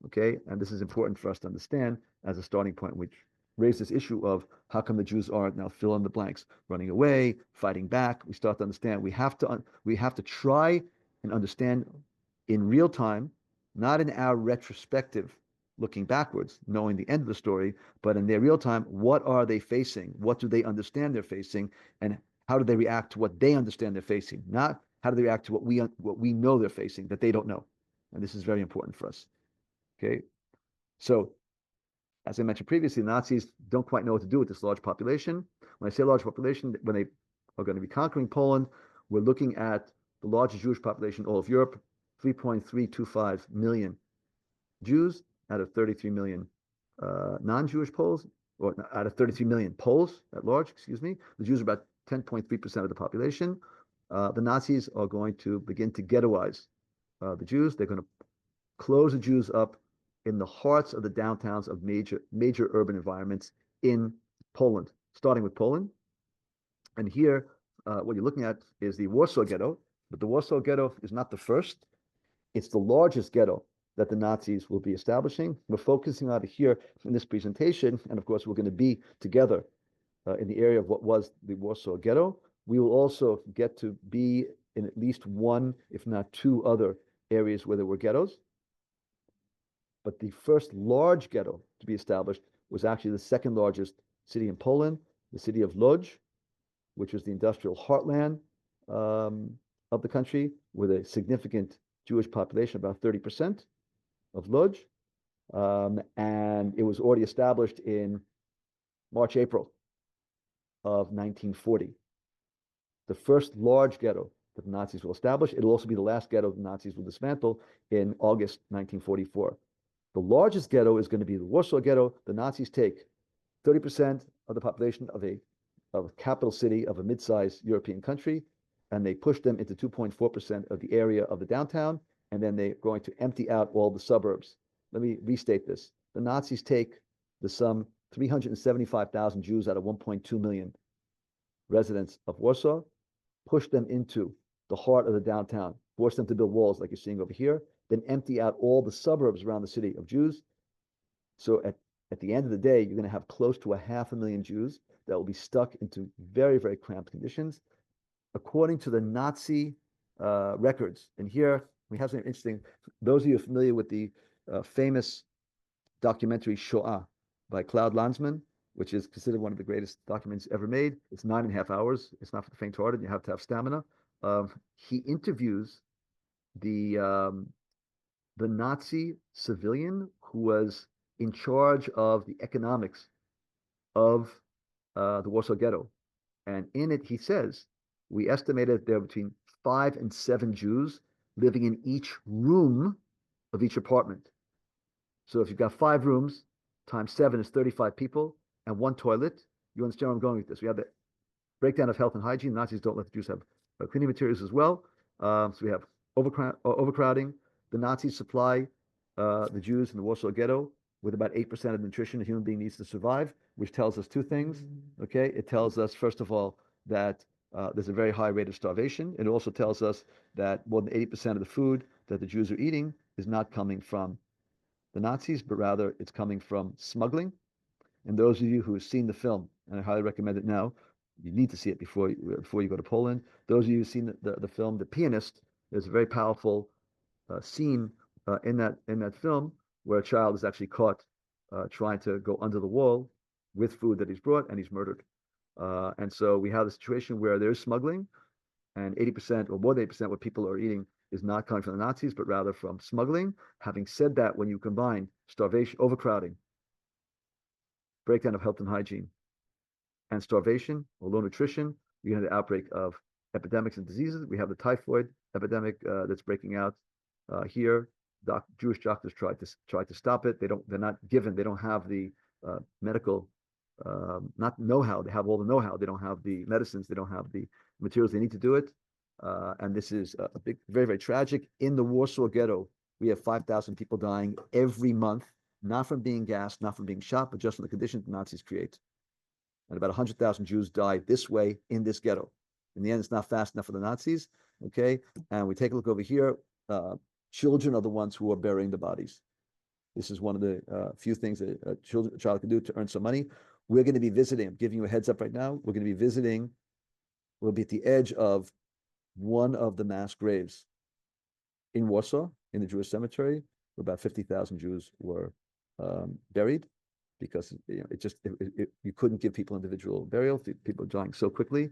Okay, and this is important for us to understand as a starting point, which raised this issue of how come the Jews aren't now fill in the blanks, running away, fighting back. We start to understand we have to try and understand in real time, not in our retrospective looking backwards, knowing the end of the story, but in their real time, what are they facing? What do they understand they're facing? And how do they react to what they understand they're facing? Not how do they react to what we know they're facing that they don't know. And this is very important for us. Okay. So as I mentioned previously, the Nazis don't quite know what to do with this large population. When I say large population, when they are going to be conquering Poland, we're looking at the largest Jewish population in all of Europe, 3.325 million Jews out of 33 million non-Jewish Poles, or out of 33 million Poles at large, excuse me. The Jews are about 10.3% of the population. The Nazis are going to begin to ghettoize the Jews. They're going to close the Jews up in the hearts of the downtowns of major urban environments in Poland, starting with Poland. And here, what you're looking at is the Warsaw Ghetto, but the Warsaw Ghetto is not the first. It's the largest ghetto that the Nazis will be establishing. We're focusing on it here in this presentation, and of course, we're going to be together in the area of what was the Warsaw Ghetto. We will also get to be in at least one, if not two other areas where there were ghettos. But the first large ghetto to be established was actually the second largest city in Poland, the city of Lodz, which was the industrial heartland of the country with a significant Jewish population, about 30% of Lodz. And it was already established in March, April of 1940. The first large ghetto that the Nazis will establish. It'll also be the last ghetto the Nazis will dismantle in August 1944. The largest ghetto is going to be the Warsaw Ghetto. The Nazis take 30% of the population of a capital city of a mid-sized European country, and they push them into 2.4% of the area of the downtown, and then they're going to empty out all the suburbs. Let me restate this. The Nazis take the some 375,000 Jews out of 1.2 million residents of Warsaw, push them into the heart of the downtown, force them to build walls like you're seeing over here, then empty out all the suburbs around the city of Jews. So at the end of the day, you're going to have close to 500,000 Jews that will be stuck into very, very cramped conditions. According to the Nazi records, and here we have something interesting. Those of you familiar with the famous documentary Shoah by Claude Lanzmann, which is considered one of the greatest documents ever made. It's 9.5 hours. It's not for the faint-hearted. You have to have stamina. He interviews the Nazi civilian who was in charge of the economics of the Warsaw Ghetto. And in it, he says, we estimated there are between 5 and 7 Jews living in each room of each apartment. So if you've got 5 rooms, times 7 is 35 people, and 1 toilet, you understand where I'm going with this. We have the breakdown of health and hygiene. The Nazis don't let the Jews have cleaning materials as well. So we have overcrowding. The Nazis supply the Jews in the Warsaw Ghetto with about 8% of the nutrition a human being needs to survive, which tells us two things. Okay. It tells us, first of all, that there's a very high rate of starvation. It also tells us that more than 80% of the food that the Jews are eating is not coming from the Nazis, but rather it's coming from smuggling. And those of you who have seen the film, and I highly recommend it now, you need to see it before you go to Poland. Those of you who've seen the film, The Pianist, there's a very powerful scene in that film where a child is actually caught trying to go under the wall with food that he's brought, and he's murdered. And so we have a situation where there's smuggling, and 80% or more than 80% what people are eating is not coming from the Nazis, but rather from smuggling. Having said that, when you combine starvation, overcrowding, breakdown of health and hygiene, and starvation or low nutrition, you're going to have the outbreak of epidemics and diseases. We have the typhoid epidemic that's breaking out here. Jewish doctors tried to stop it. They're not given. They don't have the medical not know-how. They have all the know-how. They don't have the medicines. They don't have the materials they need to do it. And this is a big, very, very tragic. In the Warsaw Ghetto, we have 5,000 people dying every month, not from being gassed, not from being shot, but just from the conditions the Nazis create. And about 100,000 Jews died this way in this ghetto. In the end, it's not fast enough for the Nazis. Okay. And we take a look over here. Children are the ones who are burying the bodies. This is one of the few things that a child can do to earn some money. We're going to be visiting. I'm giving you a heads up right now. We're going to be visiting. We'll be at the edge of one of the mass graves in Warsaw, in the Jewish cemetery, where about 50,000 Jews were buried, because you couldn't give people individual burial. People are dying so quickly,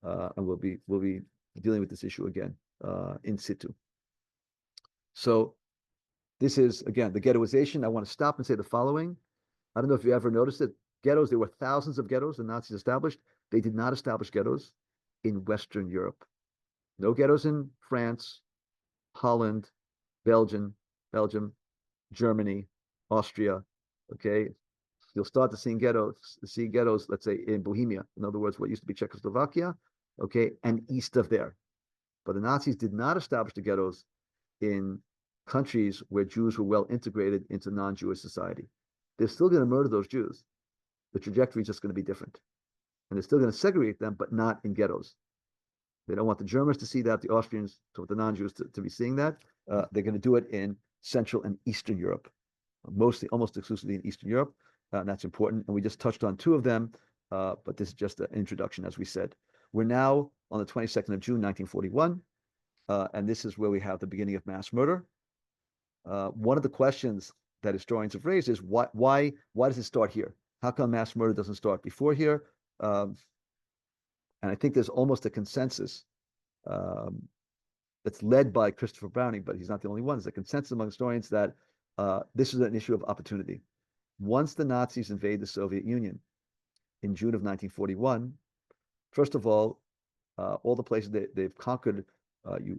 and we'll be dealing with this issue again in situ. So this is, again, the ghettoization. I want to stop and say the following. I don't know if you ever noticed it. Ghettos, there were thousands of ghettos the Nazis established. They did not establish ghettos in Western Europe. No ghettos in France, Holland, Belgium, Germany, Austria. Okay. You'll start to see ghettos, let's say in Bohemia. In other words, what used to be Czechoslovakia, okay, and east of there. But the Nazis did not establish the ghettos in countries where Jews were well integrated into non-Jewish society. They're still going to murder those Jews. The trajectory is just going to be different. And they're still going to segregate them, but not in ghettos. They don't want the Germans to see that, the Austrians, to the non-Jews to be seeing that. They're going to do it in Central and Eastern Europe, mostly, almost exclusively in Eastern Europe. And that's important. And we just touched on two of them, but this is just an introduction, as we said. We're now on the 22nd of June, 1941, and this is where we have the beginning of mass murder. One of the questions that historians have raised is why does it start here? How come mass murder doesn't start before here? And I think there's almost a consensus that's led by Christopher Browning, but he's not the only one. There's a consensus among historians that this is an issue of opportunity. Once the Nazis invade the Soviet Union in June of 1941, first of all the places they've conquered, you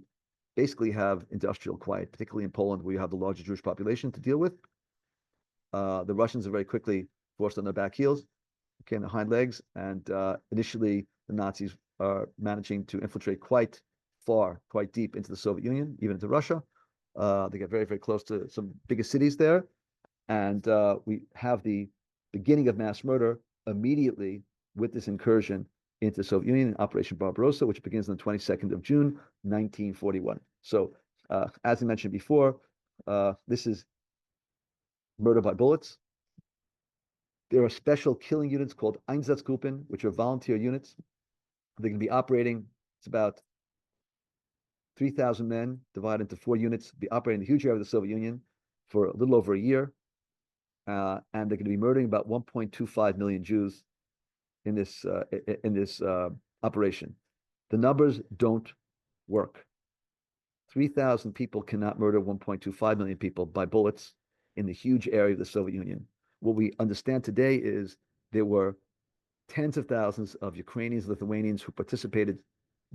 basically have industrial quiet, particularly in Poland, where you have the largest Jewish population to deal with. The Russians are very quickly forced on their back heels, okay, on their hind legs, and initially the Nazis are managing to infiltrate quite deep into the Soviet Union, even into Russia. They get very, very close to some biggest cities there, and we have the beginning of mass murder immediately with this incursion into the Soviet Union, Operation Barbarossa, which begins on the 22nd of June, 1941. So, as I mentioned before, this is murder by bullets. There are special killing units called Einsatzgruppen, which are volunteer units. They can be operating, it's about 3,000 men divided into 4 units, be operating in the huge area of the Soviet Union for a little over a year. And they're going to be murdering about 1.25 million Jews in this operation. The numbers don't work. 3,000 people cannot murder 1.25 million people by bullets in the huge area of the Soviet Union. What we understand today is there were tens of thousands of Ukrainians, Lithuanians who participated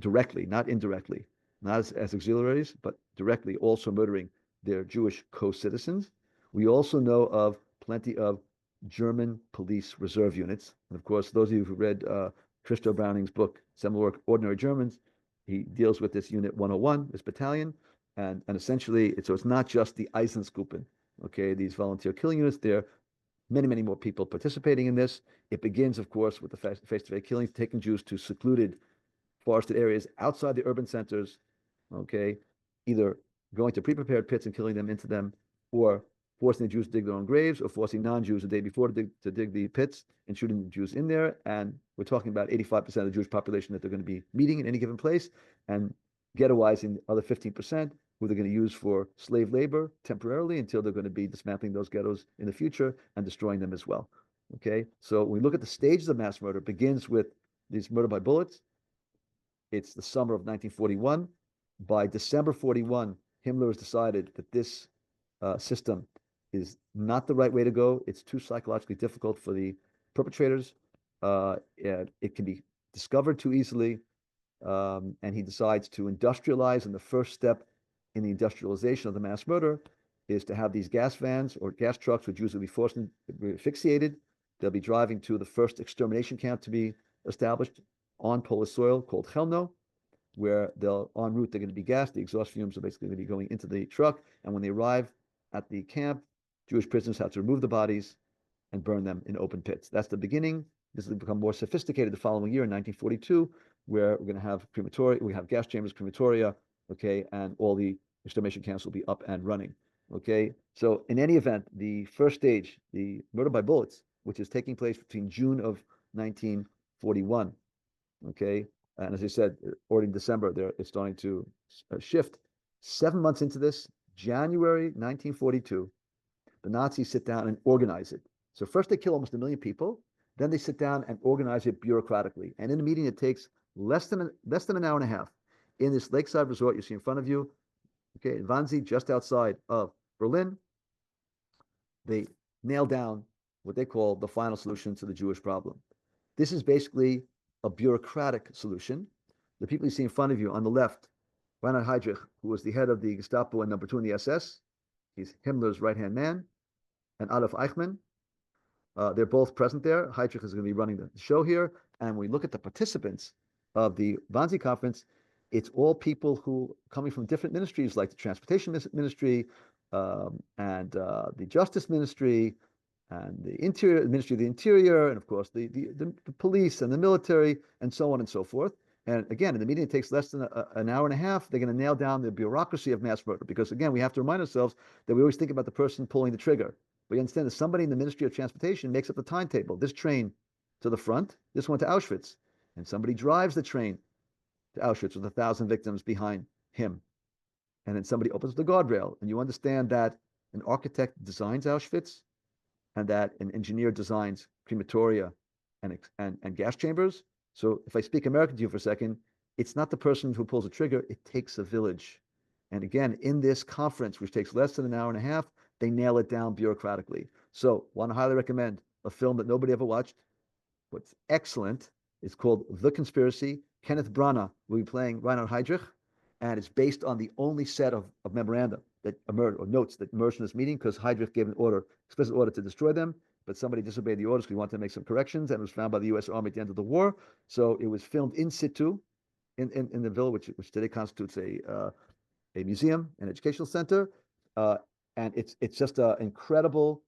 directly, not indirectly, not as auxiliaries, but directly, also murdering their Jewish co-citizens. We also know of plenty of German police reserve units. And of course, those of you who read Christo Browning's book, Seminal Work, Ordinary Germans, he deals with this unit 101, this battalion. And essentially, so it's not just the Einsatzgruppen. Okay, these volunteer killing units, there are many, many more people participating in this. It begins, of course, with the face-to-face killings, taking Jews to secluded forested areas outside the urban centers, okay, either going to pre-prepared pits and killing them into them, or forcing the Jews to dig their own graves, or forcing non-Jews the day before to dig the pits and shooting the Jews in there. And we're talking about 85% of the Jewish population that they're going to be meeting in any given place, and ghettoizing the other 15%, who they're going to use for slave labor temporarily until they're going to be dismantling those ghettos in the future and destroying them as well. Okay, so when we look at the stages of mass murder, it begins with these murder by bullets. It's the summer of 1941. By December 41, Himmler has decided that this system is not the right way to go. It's too psychologically difficult for the perpetrators. It can be discovered too easily. And he decides to industrialize. And the first step in the industrialization of the mass murder is to have these gas vans or gas trucks, which usually be forced and asphyxiated. They'll be driving to the first extermination camp to be established on Polish soil called Chelmno, where they'll en route they're going to be gassed. The exhaust fumes are basically going to be going into the truck, and when they arrive at the camp, Jewish prisoners have to remove the bodies and burn them in open pits. That's the beginning. This will become more sophisticated the following year in 1942, where we're going to have crematoria, we have gas chambers, crematoria, okay, and all the extermination camps will be up and running. Okay, so in any event, the first stage, the murder by bullets, which is taking place between June of 1941, okay, and as I said, already in December, it's starting to shift. 7 months into this, January 1942, the Nazis sit down and organize it. So first they kill almost 1 million people, then they sit down and organize it bureaucratically. And in a meeting, it takes less than an hour and a half in this lakeside resort you see in front of you, okay, in Wannsee, just outside of Berlin. They nail down what they call the final solution to the Jewish problem. This is basically a bureaucratic solution. The people you see in front of you on the left, Reinhard Heydrich, who was the head of the Gestapo and number 2 in the SS, he's Himmler's right-hand man, and Adolf Eichmann. They're both present there. Heydrich is going to be running the show here. And when we look at the participants of the Wannsee conference, it's all people who coming from different ministries, like the transportation ministry, and the justice ministry, and the ministry of the interior, and of course the police and the military, and so on and so forth. And again, in the meeting, it takes less than an hour and a half. They're going to nail down the bureaucracy of mass murder, because again, we have to remind ourselves that we always think about the person pulling the trigger. We understand that somebody in the Ministry of Transportation makes up the timetable. This train to the front, this one to Auschwitz, and somebody drives the train to Auschwitz with 1,000 victims behind him. And then somebody opens the guardrail, and you understand that an architect designs Auschwitz, and that an engineer designs crematoria and gas chambers. So if I speak American to you for a second, it's not the person who pulls the trigger, it takes a village. And again, in this conference, which takes less than an hour and a half, they nail it down bureaucratically. So want to highly recommend a film that nobody ever watched. What's excellent. It's called The Conspiracy. Kenneth Branagh will be playing Reinhard Heydrich, and it's based on the only set of memoranda that emerged, or notes that emerged from this meeting, because Heydrich gave an explicit order to destroy them, but somebody disobeyed the orders because he wanted to make some corrections, and it was found by the U.S. Army at the end of the war. So it was filmed in situ in the villa, which today constitutes a museum, an educational center, and it's just an incredible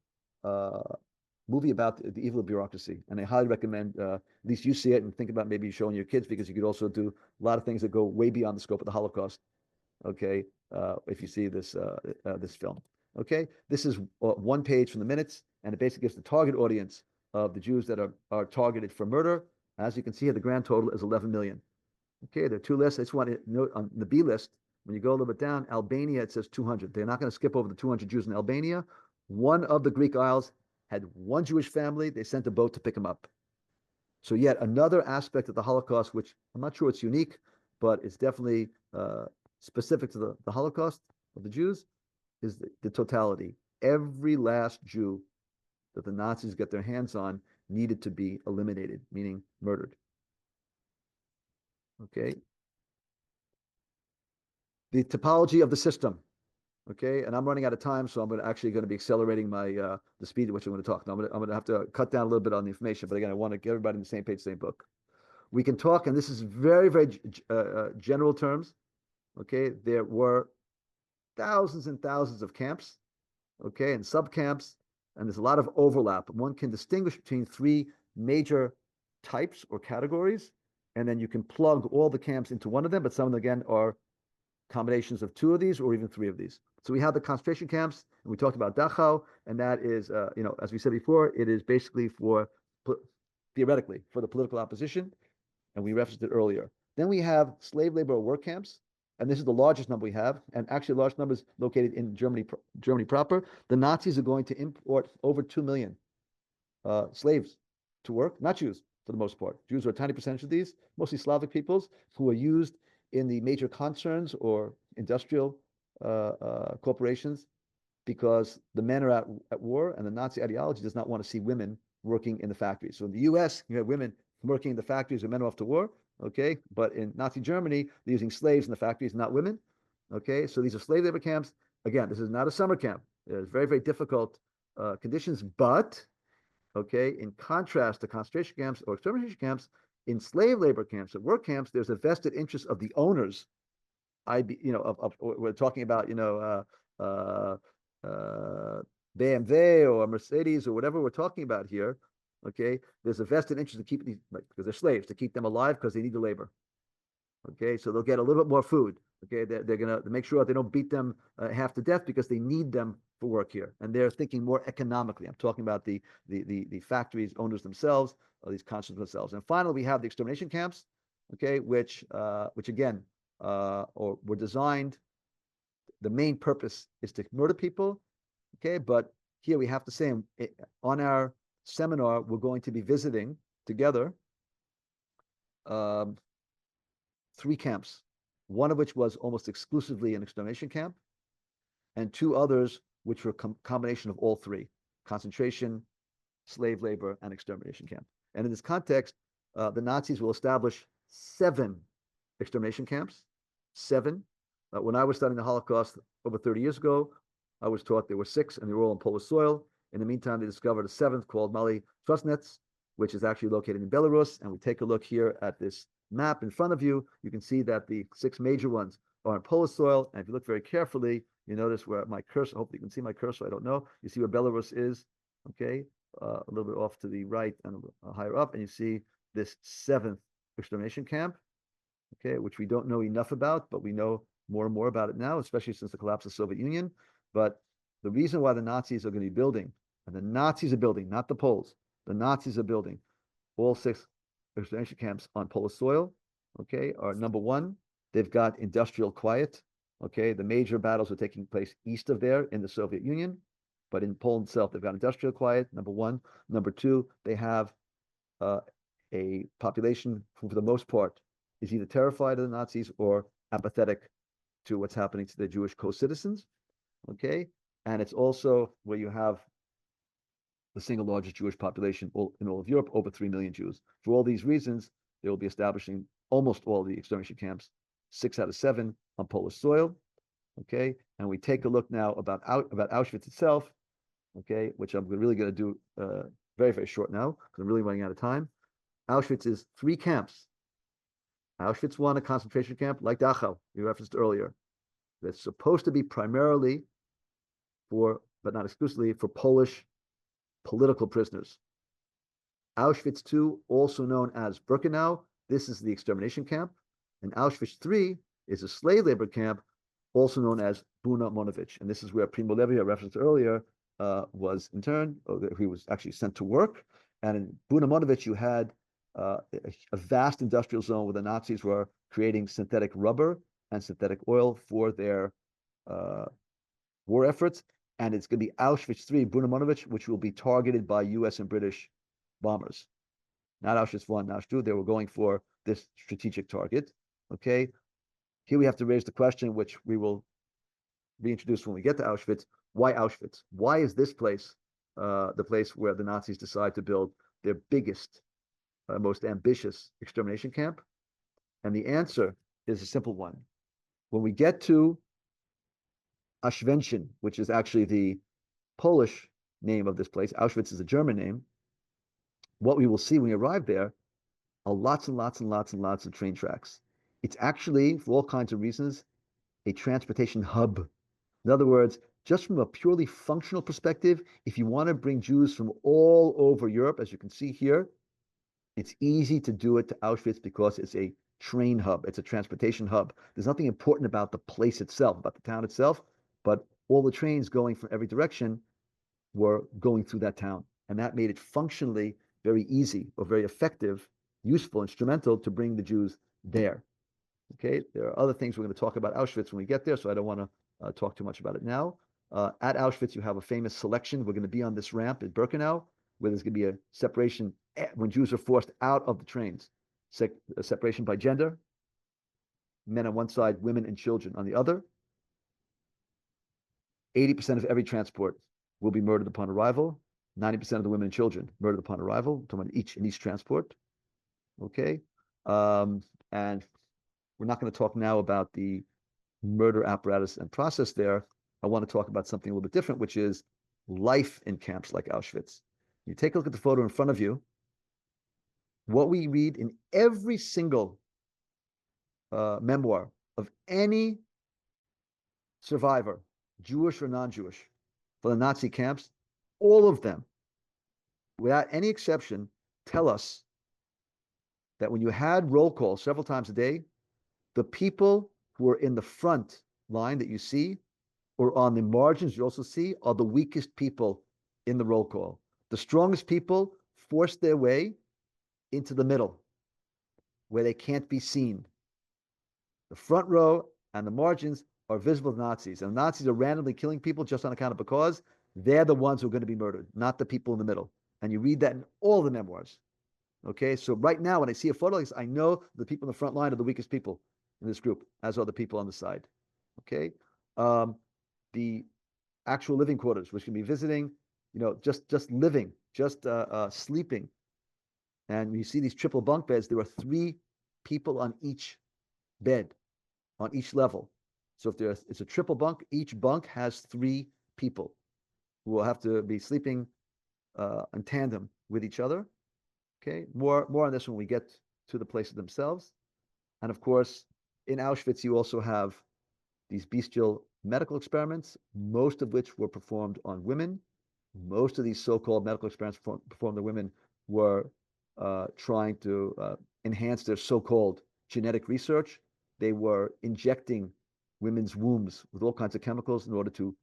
movie about the evil of bureaucracy. And I highly recommend at least you see it and think about maybe showing your kids, because you could also do a lot of things that go way beyond the scope of the Holocaust. Okay, if you see this this film. Okay, this is one page from the minutes, and it basically gives the target audience of the Jews that are targeted for murder. As you can see here, the grand total is 11 million. Okay, there are two lists. I just want to note on the B list, when you go a little bit down, Albania, it says 200. They're not going to skip over the 200 Jews in Albania. One of the Greek Isles had one Jewish family. They sent a boat to pick them up. So yet another aspect of the Holocaust, which I'm not sure it's unique, but it's definitely specific to the Holocaust of the Jews, is the totality. Every last Jew that the Nazis get their hands on needed to be eliminated, meaning murdered. Okay. The topology of the system. Okay, and I'm running out of time, so I'm actually going to be accelerating my the speed at which I'm going to talk. Now I'm going to have to cut down a little bit on the information, but again, I want to get everybody on the same page, same book. We can talk, and this is very, very general terms. Okay, there were thousands and thousands of camps okay, and subcamps, and there's a lot of overlap. One can distinguish between three major types or categories, and then you can plug all the camps into one of them, but some of them, again, are combinations of two of these or even three of these. So we have the concentration camps, and we talked about Dachau, and that is, as we said before, it is basically for, theoretically, for the political opposition, and we referenced it earlier. Then we have slave labor or work camps, and this is the largest number we have, and actually large numbers located in Germany proper. The Nazis are going to import over 2 million slaves to work, not Jews for the most part. Jews are a tiny percentage of these, mostly Slavic peoples who are used in the major concerns or industrial corporations because the men are at war and the Nazi ideology does not want to see women working in the factories. So in the US, you have women working in the factories and men off to war, okay? But in Nazi Germany, they're using slaves in the factories, not women, okay? So these are slave labor camps. Again, this is not a summer camp. It's very, very difficult conditions, but okay, in contrast to concentration camps or extermination camps, in slave labor camps or work camps, there's a vested interest of the owners. We're talking about, BMW or Mercedes or whatever we're talking about here. Okay, there's a vested interest to keep these, because they're slaves, to keep them alive because they need the labor. Okay, so they'll get a little bit more food. Okay, they're going to make sure they don't beat them half to death because they need them for work here, and they're thinking more economically. I'm talking about the factories owners themselves, or these concerns themselves. And finally, we have the extermination camps. Okay, which again, or were designed. The main purpose is to murder people. Okay, but here we have to say on our seminar we're going to be visiting together. Three camps, one of which was almost exclusively an extermination camp, and two others which were a combination of all three: concentration, slave labor, and extermination camp. And in this context, the Nazis will establish 7 extermination camps. 7. When I was studying the Holocaust over 30 years ago, I was taught there were 6, and they were all on Polish soil. In the meantime, they discovered a 7th called Mali Trosnets, which is actually located in Belarus. And we take a look here at this map in front of you. You can see that the 6 major ones are on Polish soil. And if you look very carefully, you notice where my cursor, hopefully you can see my cursor, I don't know. You see where Belarus is, okay? A little bit off to the right and higher up. And you see this 7th extermination camp, okay, which we don't know enough about, but we know more and more about it now, especially since the collapse of the Soviet Union. But the reason why the Nazis are going to be building, and the Nazis are building, not the Poles, the Nazis are building all 6 extermination camps on Polish soil, okay, are number one, they've got industrial quiet, okay, the major battles are taking place east of there in the Soviet Union, but in Poland itself, they've got industrial quiet, number one. Number two, they have a population who, for the most part, is either terrified of the Nazis or apathetic to what's happening to their Jewish co-citizens, okay? And it's also where you have the single largest Jewish population in all of Europe, over 3 million Jews. For all these reasons, they will be establishing almost all the extermination camps, 6 out of 7 on Polish soil, okay? And we take a look now about Auschwitz itself, okay, which I'm really going to do very, very short now, because I'm really running out of time. Auschwitz is 3 camps. Auschwitz 1, a concentration camp, like Dachau, we referenced earlier. That's supposed to be primarily for, but not exclusively, for Polish political prisoners. Auschwitz 2, also known as Birkenau, this is the extermination camp. And Auschwitz 3 is a slave labor camp, also known as Buna Monovich. And this is where Primo Levi, I referenced earlier, was interned. He was actually sent to work. And in Buna Monovich, you had a vast industrial zone where the Nazis were creating synthetic rubber and synthetic oil for their war efforts. And it's going to be Auschwitz 3, Buna Monovich, which will be targeted by US and British bombers. Not Auschwitz 1, Auschwitz 2. They were going for this strategic target. Okay. Here we have to raise the question, which we will reintroduce when we get to Auschwitz. Why Auschwitz? Why is this place the place where the Nazis decide to build their biggest, most ambitious extermination camp? And the answer is a simple one. When we get to Auschwitz, which is actually the Polish name of this place, Auschwitz is a German name, what we will see when we arrive there are lots and lots and lots and lots of train tracks. It's actually, for all kinds of reasons, a transportation hub. In other words, just from a purely functional perspective, if you want to bring Jews from all over Europe, as you can see here, it's easy to do it to Auschwitz because it's a train hub, it's a transportation hub. There's nothing important about the place itself, about the town itself, but all the trains going from every direction were going through that town. And that made it functionally very easy or very effective, useful, instrumental to bring the Jews there. Okay, there are other things we're going to talk about Auschwitz when we get there, so I don't want to talk too much about it now. At Auschwitz, you have a famous selection. We're going to be on this ramp at Birkenau, where there's going to be a separation when Jews are forced out of the trains. A separation by gender, men on one side, women and children on the other. 80% of every transport will be murdered upon arrival. 90% of the women and children murdered upon arrival. Talking about each transport. Okay, and we're not going to talk now about the murder apparatus and process there. I want to talk about something a little bit different, which is life in camps like Auschwitz. You take a look at the photo in front of you. What we read in every single memoir of any survivor, Jewish or non-Jewish, for the Nazi camps, all of them, without any exception, tell us that when you had roll call several times a day, the people who are in the front line that you see or on the margins you also see are the weakest people in the roll call. The strongest people force their way into the middle where they can't be seen. The front row and the margins are visible to Nazis, and the Nazis are randomly killing people just on account of because they're the ones who are going to be murdered, not the people in the middle. And you read that in all the memoirs. Okay, so right now when I see a photo like this, I know the people in the front line are the weakest people in this group, as are the people on the side. Okay, the actual living quarters, which can be visiting, just living, just sleeping. And you see these triple bunk beds, there are 3 people on each bed, on each level. So if it's a triple bunk, each bunk has 3 people who will have to be sleeping in tandem with each other. Okay, more on this when we get to the places themselves. And of course, in Auschwitz, you also have these bestial medical experiments, most of which were performed on women. Most of these so-called medical experiments performed on women were trying to enhance their so-called genetic research. They were injecting women's wombs with all kinds of chemicals in order to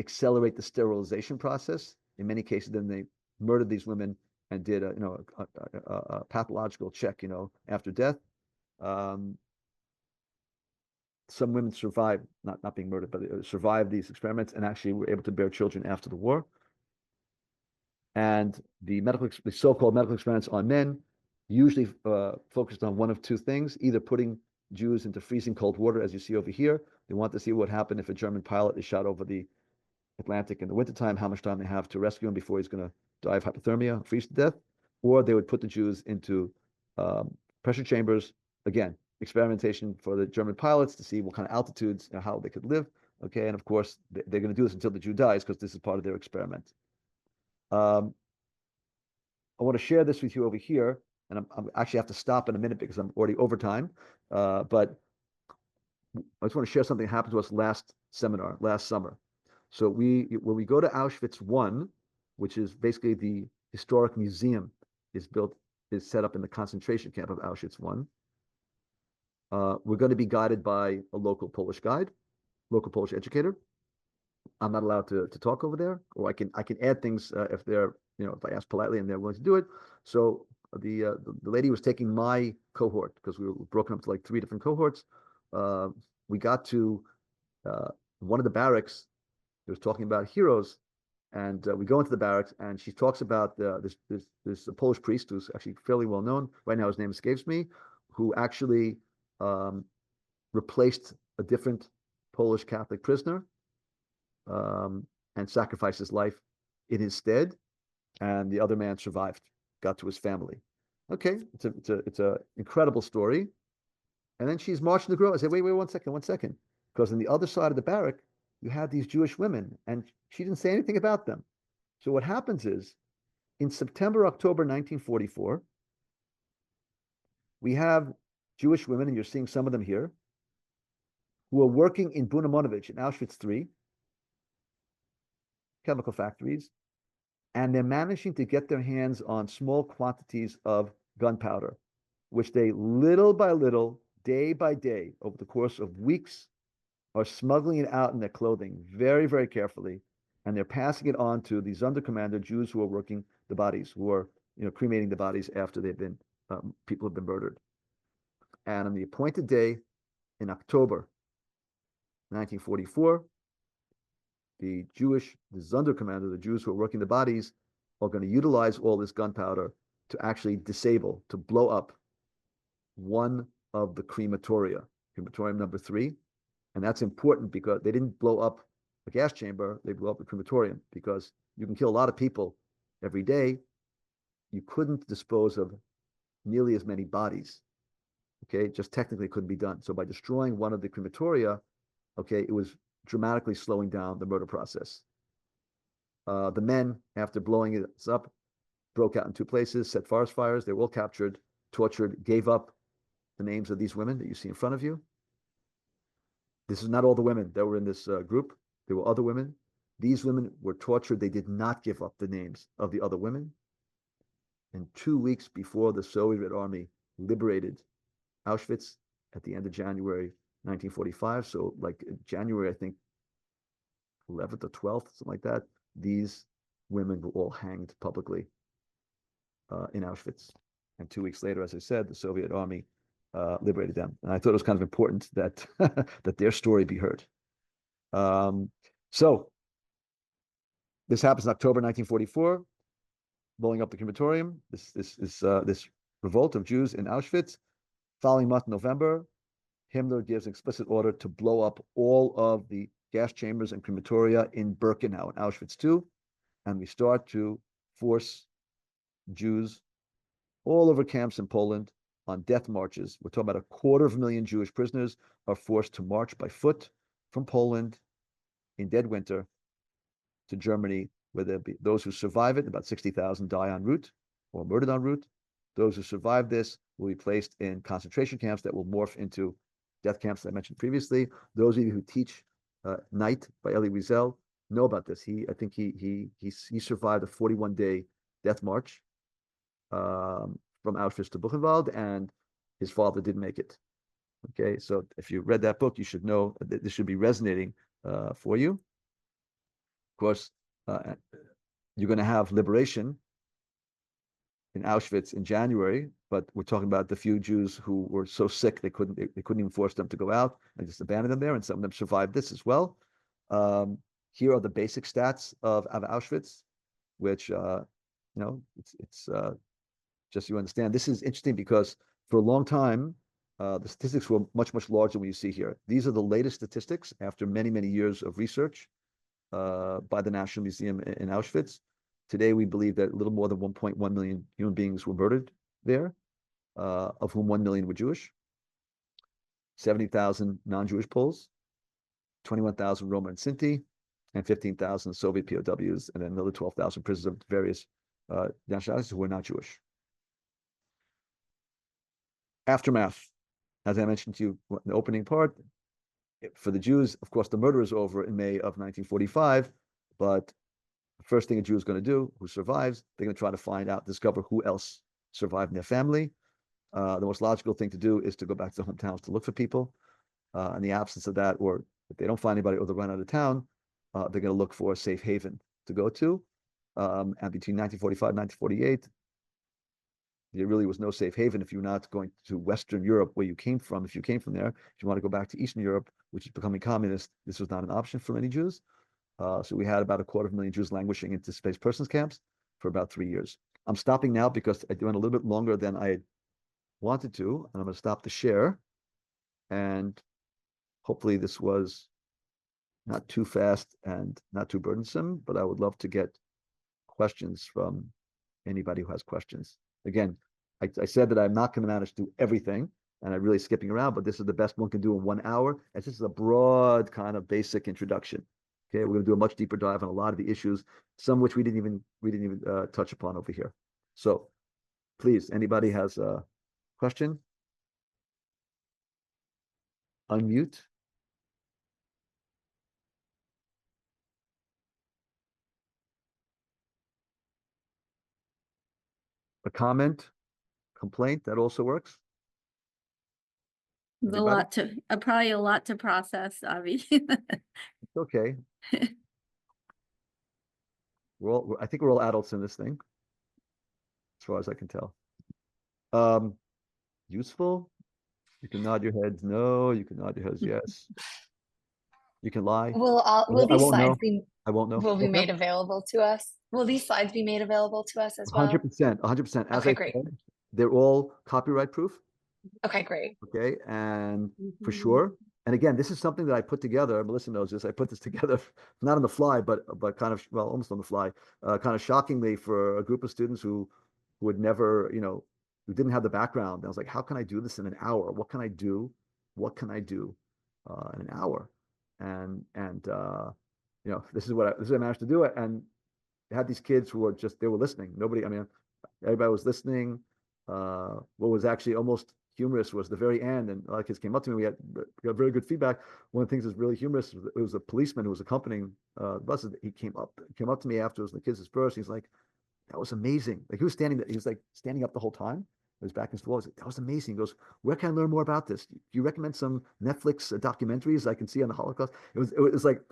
accelerate the sterilization process. In many cases, then they murdered these women and did a pathological check, after death. Some women survived, not being murdered, but survived these experiments and actually were able to bear children after the war. And the so-called medical experiments on men usually focused on one of 2 things: either putting Jews into freezing cold water, as you see over here. They want to see what happened if a German pilot is shot over the Atlantic in the wintertime, how much time they have to rescue him before he's going to die of hypothermia, freeze to death. Or they would put the Jews into pressure chambers, again, experimentation for the German pilots to see what kind of altitudes, how they could live. Okay, and of course, they're going to do this until the Jew dies because this is part of their experiment. I want to share this with you over here, and I'm actually have to stop in a minute because I'm already over time. But I just want to share something that happened to us last summer. So when we go to Auschwitz I, which is basically the historic museum, is set up in the concentration camp of Auschwitz I. We're going to be guided by a local Polish guide, local Polish educator. I'm not allowed to talk over there, or I can add things if they're if I ask politely and they're willing to do it. So the lady was taking my cohort because we were broken up to like 3 different cohorts. We got to one of the barracks. It was talking about heroes, and we go into the barracks, and she talks about this Polish priest who's actually fairly well known right now. His name escapes me, who actually replaced a different Polish Catholic prisoner and sacrificed his life in his stead, and the other man survived, got to his family. Okay, it's a incredible story. And then she's marching the group. I said, wait, 1 second, because on the other side of the barrack, you had these Jewish women, and she didn't say anything about them. So what happens is, in September, October 1944, we have Jewish women, and you're seeing some of them here, who are working in Bunamonovich in Auschwitz III, chemical factories, and they're managing to get their hands on small quantities of gunpowder, which they little by little, day by day, over the course of weeks, are smuggling it out in their clothing very, very carefully. And they're passing it on to these undercommander Jews who are working the bodies, who are, cremating the bodies after people have been murdered. And on the appointed day in October 1944, the Sonderkommando, the Jews who are working the bodies, are going to utilize all this gunpowder to actually disable, to blow up one of the crematoria, crematorium number 3. And that's important because they didn't blow up a gas chamber, they blew up a crematorium, because you can kill a lot of people every day. You couldn't dispose of nearly as many bodies. Okay, just technically couldn't be done. So by destroying one of the crematoria, okay, it was dramatically slowing down the murder process. The men, after blowing it up, broke out in 2 places, set forest fires. They were all captured, tortured, gave up the names of these women that you see in front of you. This is not all the women that were in this group. There were other women. These women were tortured. They did not give up the names of the other women. And 2 weeks before the Soviet army liberated Auschwitz at the end of January 1945, so like January, I think 11th or 12th, something like that, these women were all hanged publicly in Auschwitz. And 2 weeks later, as I said, the Soviet army liberated them. And I thought it was kind of important that that their story be heard. So this happens in October 1944, blowing up the crematorium. This revolt of Jews in Auschwitz. Following month, November, Himmler gives an explicit order to blow up all of the gas chambers and crematoria in Birkenau, in Auschwitz too. And we start to force Jews all over camps in Poland on death marches. We're talking about 250,000 Jewish prisoners are forced to march by foot from Poland in dead winter to Germany, where there'll be those who survive it, about 60,000 die en route or murdered en route. Those who survive this will be placed in concentration camps that will morph into death camps that I mentioned previously. Those of you who teach Night by Elie Wiesel know about this. I think he survived a 41-day death march from Auschwitz to Buchenwald, and his father didn't make it. Okay, so if you read that book, you should know that this should be resonating for you. Of course, you're going to have liberation in Auschwitz in January, but we're talking about the few Jews who were so sick they couldn't even force them to go out and just abandon them there, and some of them survived this as well. Here are the basic stats of Auschwitz, which it's just so you understand. This is interesting because for a long time the statistics were much larger than what you see here. These are the latest statistics after many years of research by the National Museum in Auschwitz. Today, we believe that a little more than 1.1 million human beings were murdered there, of whom 1 million were Jewish, 70,000 non-Jewish Poles, 21,000 Roma and Sinti, and 15,000 Soviet POWs, and then another 12,000 prisoners of various nationalities who were not Jewish. Aftermath, as I mentioned to you in the opening part, for the Jews, of course, the murder is over in May of 1945, but the first thing a Jew is going to do who survives, they're going to try to discover who else survived in their family. The most logical thing to do is to go back to their hometowns to look for people. In the absence of that, or if they don't find anybody or they run out of town, they're going to look for a safe haven to go to. And between 1945 and 1948, there really was no safe haven if you're not going to Western Europe, where you came from. If you came from there, if you want to go back to Eastern Europe, which is becoming communist, this was not an option for many Jews. So we had about 250,000 Jews languishing in displaced persons camps for about 3 years. I'm stopping now because I went a little bit longer than I wanted to, and I'm going to stop the share. And hopefully this was not too fast and not too burdensome, but I would love to get questions from anybody who has questions. Again, I said that I'm not going to manage to do everything, and I'm really skipping around, but this is the best one can do in 1 hour. And this is a broad kind of basic introduction. Okay, we're going to do a much deeper dive on a lot of the issues, some of which we didn't even touch upon over here. So, please, anybody has a question? Unmute. comment, complaint, that also works? A Anybody? lot to, probably a lot to process, Avi. It's okay. I think we're all adults in this thing, as far as I can tell. Um, Useful? You can nod your heads no, you can nod your heads yes. You can lie. Will I these won't slides know. I won't know. will be What's that? made available to us? Will these slides be made available to us as well? 100%, 100%. As Okay, I great. said, they're all copyright proof. Okay, great. Okay, and for sure. And again, this is something that I put together. Melissa knows this. I put this together not on the fly, but kind of, well, almost on the fly, kind of shockingly for a group of students who would never, who didn't have the background. I was like, how can I do this in an hour? What can I do? What can I do in an hour? And this is what I managed to do it. And I had these kids who were just, they were listening. Nobody, I mean, everybody was listening. What was actually almost humorous was the very end, and a lot of kids came up to me. We got very good feedback. One of the things that's really humorous was it was a policeman who was accompanying the buses. He came up to me afterwards, and the kids dispersed. He's like, "That was amazing!" Like he was standing, he was like standing up the whole time. His back against the wall. Like, that was amazing. He goes, "Where can I learn more about this? Do you recommend some Netflix documentaries I can see on the Holocaust?" It was like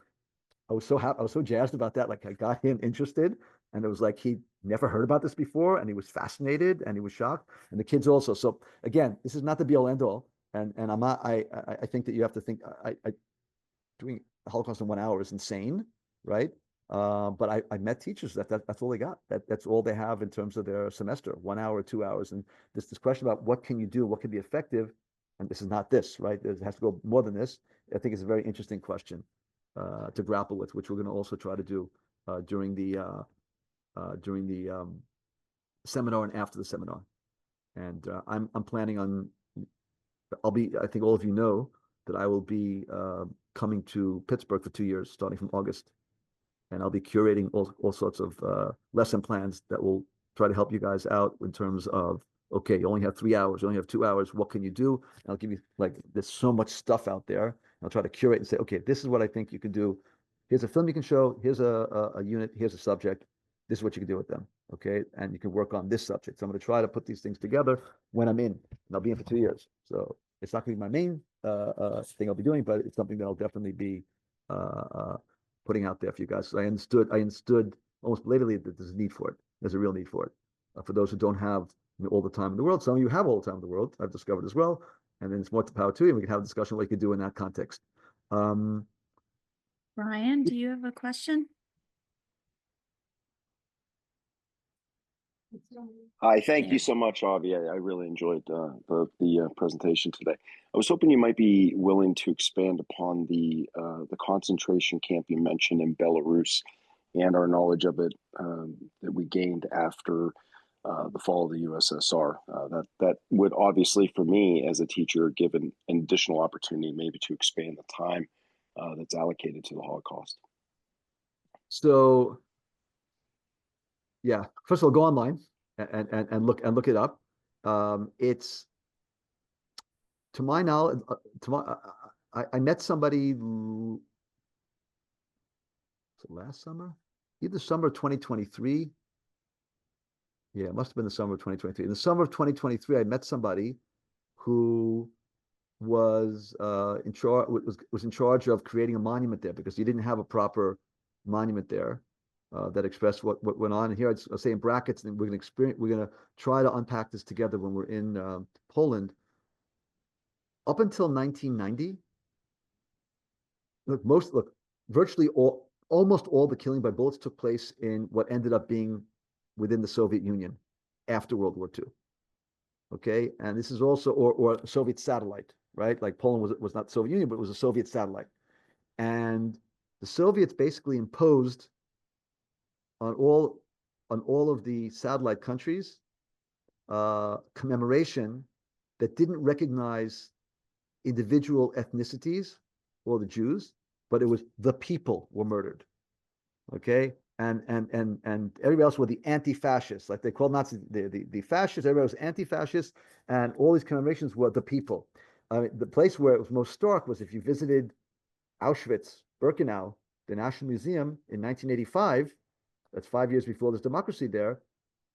I was so happy. I was so jazzed about that. Like I got him interested, and it was like he never heard about this before, and he was fascinated, and he was shocked, and the kids also. So again, this is not the be all end all, and I'm not. I think that you have to think. Doing the Holocaust in 1 hour is insane, right? But I met teachers that's all they got. That's all they have in terms of their semester, 1 hour, 2 hours, and this question about what can you do, what can be effective, and this is not this, right? It has to go more than this. I think it's a very interesting question to grapple with, which we're going to also try to do during the seminar and after the seminar. And I'm planning on. I think all of you know that I will be coming to Pittsburgh for 2 years, starting from August, and I'll be curating all sorts of lesson plans that will try to help you guys out in terms of, okay, you only have 3 hours, you only have 2 hours, what can you do? And I'll give you, like, there's so much stuff out there. I'll try to curate and say, okay, this is what I think you can do. Here's a film you can show. Here's a unit. Here's a subject. This is what you can do with them. Okay, and you can work on this subject. So I'm going to try to put these things together when I'm in, and I'll be in for 2 years. So it's not going to be my main thing I'll be doing, but it's something that I'll definitely be putting out there for you guys. So I understood almost belatedly that there's a need for it. There's a real need for it. For those who don't have all the time in the world, some of you have all the time in the world, I've discovered as well. And then it's more to power to you, and we can have a discussion what you can do in that context. Brian, do you have a question? Hi, thank There. you so much, Avi. I really enjoyed the presentation today. I was hoping you might be willing to expand upon the concentration camp you mentioned in Belarus and our knowledge of it that we gained after the fall of the USSR. That would obviously, for me as a teacher, give an additional opportunity maybe to expand the time that's allocated to the Holocaust. So yeah, first of all, go online and look it up. It's to my knowledge, I met somebody last summer, either summer of 2023. Yeah, it must have been the summer of 2023. In the summer of 2023, I met somebody who was in charge of creating a monument there because he didn't have a proper monument there that expressed what went on. And here I'll say in brackets, and we're going to try to unpack this together when we're in Poland. Up until 1990, virtually almost all the killing by bullets took place in what ended up being within the Soviet Union after World War II. Okay, and this is also or Soviet satellite, right? Like Poland was not the Soviet Union, but it was a Soviet satellite, and the Soviets basically imposed on all of the satellite countries commemoration that didn't recognize individual ethnicities or the Jews, but it was the people were murdered. Okay, and everybody else were the anti-fascists, like they called Nazis the fascists. Everybody was anti-fascist, and all these commemorations were the people. The place where it was most stark was if you visited Auschwitz, Birkenau, the National Museum in 1985. That's 5 years before there's democracy there.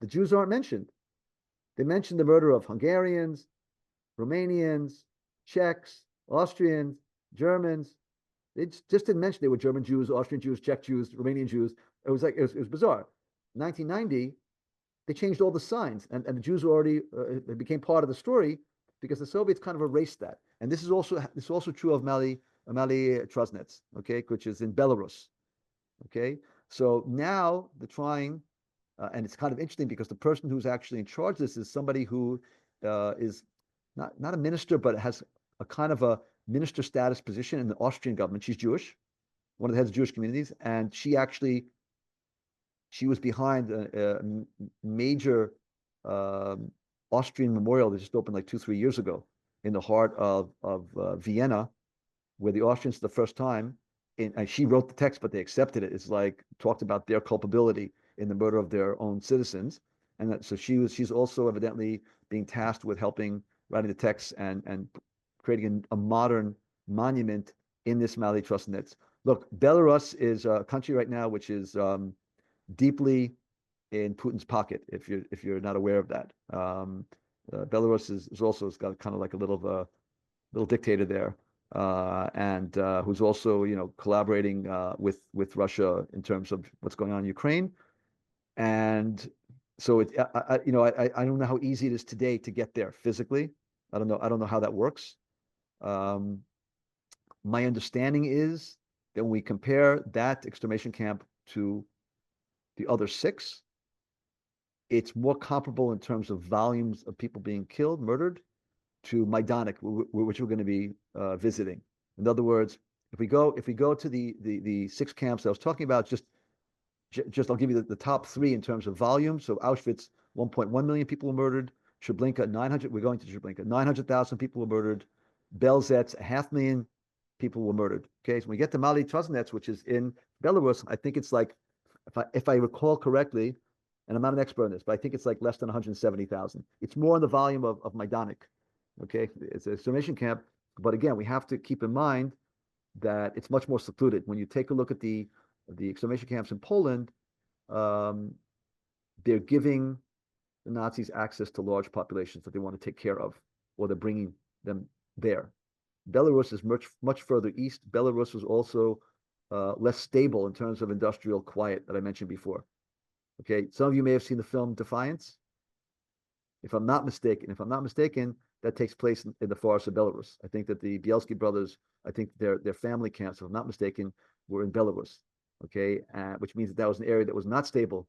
The Jews aren't mentioned. They mentioned the murder of Hungarians, Romanians, Czechs, Austrians, Germans. They just didn't mention they were German Jews, Austrian Jews, Czech Jews, Romanian Jews. It was like it was bizarre. 1990, they changed all the signs, and the Jews already it became part of the story because the Soviets kind of erased that. And this is also true of Mali Trosnets, okay, which is in Belarus, okay. So now they're trying, and it's kind of interesting because the person who's actually in charge of this is somebody who is not a minister, but has a kind of a minister status position in the Austrian government. She's Jewish, one of the heads of Jewish communities, and she was behind a major Austrian memorial that just opened like 2-3 years ago in the heart of Vienna, where the Austrians, the first time, and she wrote the text, but they accepted it. It's like talked about their culpability in the murder of their own citizens, and so she's also evidently being tasked with helping writing the text and creating a modern monument in this Mali Trust Nets. Look, Belarus is a country right now which is deeply in Putin's pocket. If you're not aware of that, Belarus is also has got kind of like a little dictator there, and who's also collaborating with Russia in terms of what's going on in Ukraine. And so I don't know how easy it is today to get there physically. I don't know how that works. My understanding is that when we compare that extermination camp to the other 6, it's more comparable in terms of volumes of people being killed, murdered, to Majdanek, which we're going to be visiting. In other words, if we go to the 6 camps I was talking about, just I'll give you the top 3 in terms of volume. So Auschwitz, 1.1 million people were murdered. Treblinka, 900. We're going to Treblinka. 900,000 people were murdered. Belzec, 500,000 people were murdered. Okay, so when we get to Mali Trosnets, which is in Belarus, I think it's like, if I recall correctly, and I'm not an expert on this, but I think it's like less than 170,000. It's more in the volume of Majdanek. Okay, it's an extermination camp, but again, we have to keep in mind that it's much more secluded. When you take a look at the extermination camps in Poland, they're giving the Nazis access to large populations that they want to take care of, or they're bringing them there. Belarus is much further east. Belarus was also less stable in terms of industrial quiet that I mentioned before. Okay, some of you may have seen the film Defiance. If I'm not mistaken, that takes place in the forests of Belarus. I think that the Bielski brothers, I think their family camps, if I'm not mistaken, were in Belarus. Okay, which means that was an area that was not stable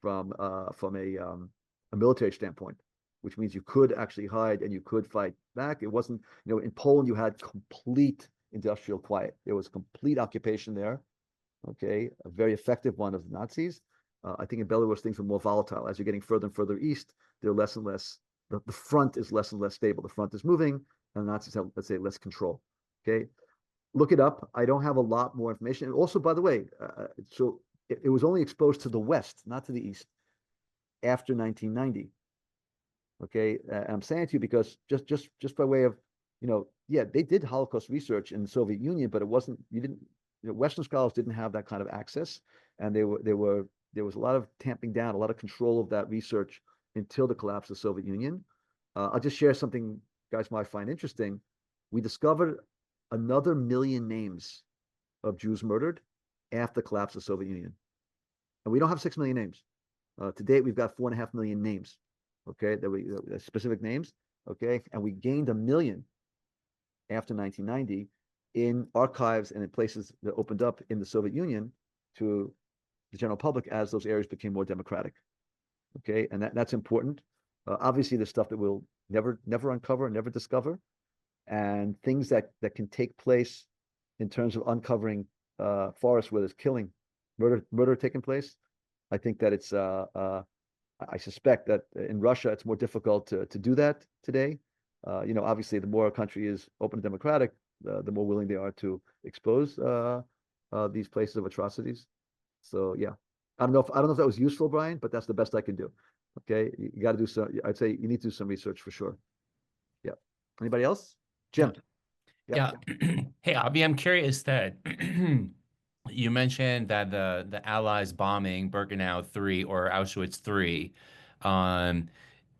from a military standpoint, which means you could actually hide and you could fight back. It wasn't, in Poland you had complete industrial quiet. There was complete occupation there. Okay, a very effective one of the Nazis. I think in Belarus things were more volatile. As you're getting further and further east, they're less and less. The front is less and less stable. The front is moving, and the Nazis have, let's say, less control. Okay, look it up. I don't have a lot more information. And also, by the way, so it was only exposed to the west, not to the east, after 1990. Okay, I'm saying it to you because just by way of, yeah, they did Holocaust research in the Soviet Union, but it wasn't. Western scholars didn't have that kind of access, and there was a lot of tamping down, a lot of control of that research until the collapse of the Soviet Union. I'll just share something guys might find interesting. We discovered another 1 million names of Jews murdered after the collapse of the Soviet Union. And we don't have 6 million names. To date, we've got 4.5 million names, okay, specific names, okay, and we gained 1 million after 1990 in archives and in places that opened up in the Soviet Union to the general public as those areas became more democratic. Okay, and that's important. Obviously, there's stuff that we'll never uncover, never discover, and things that can take place in terms of uncovering forests where there's killing, murder taking place. I think that it's I suspect that in Russia it's more difficult to do that today. Obviously, the more a country is open and democratic, the more willing they are to expose these places of atrocities. So yeah, I don't know if that was useful, Brian, but that's the best I can do. Okay, you got to do some. I'd say you need to do some research for sure. Yeah. Anybody else? Jim. Yeah. Hey, Avi, I'm curious that you mentioned that the Allies bombing Birkenau 3 or Auschwitz 3,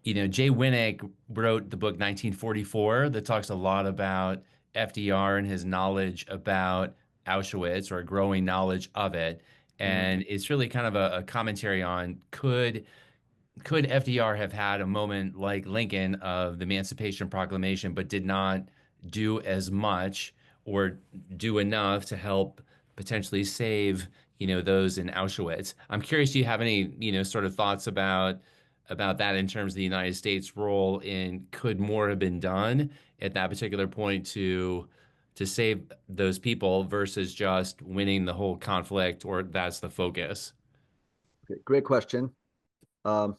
Jay Winnick wrote the book 1944 that talks a lot about FDR and his knowledge about Auschwitz or a growing knowledge of it. And it's really kind of a commentary on could FDR have had a moment like Lincoln of the Emancipation Proclamation, but did not do as much or do enough to help potentially save, those in Auschwitz? I'm curious, do you have any, sort of thoughts about that in terms of the United States role in could more have been done at that particular point to save those people versus just winning the whole conflict, or that's the focus? Okay, great question. Um,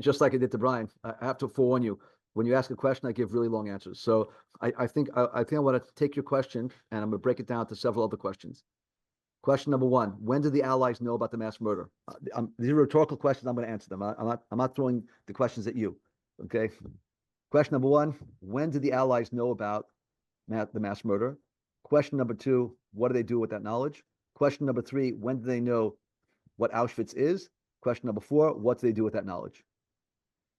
just like I did to Brian, I have to forewarn you. When you ask a question, I give really long answers. So I think I want to take your question and I'm going to break it down to several other questions. Question number one: when did the Allies know about the mass murder? These are rhetorical questions. I'm going to answer them. I'm not throwing the questions at you. Okay. Question number one: when did the Allies know about the mass murder? Question number two: what do they do with that knowledge? Question number three: when do they know what Auschwitz is? Question number four: what do they do with that knowledge?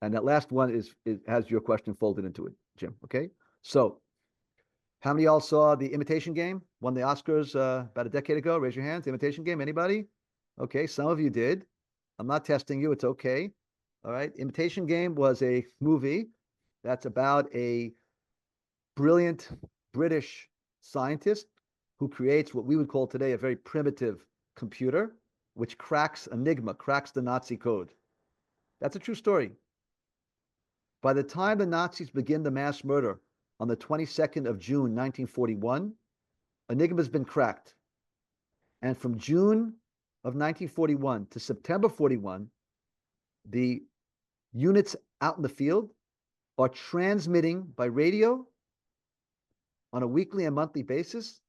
And that last one has your question folded into it, Jim. Okay. So how many of y'all saw the Imitation Game? Won the Oscars about a decade ago. Raise your hands. Imitation Game. Anybody? Okay, some of you did. I'm not testing you. It's okay. All right. Imitation Game was a movie that's about a brilliant British scientist who creates what we would call today a very primitive computer, which cracks Enigma, cracks the Nazi code. That's a true story. By the time the Nazis begin the mass murder on the 22nd of June, 1941, Enigma has been cracked. And from June of 1941 to September 41, the units out in the field are transmitting by radio on a weekly and monthly basis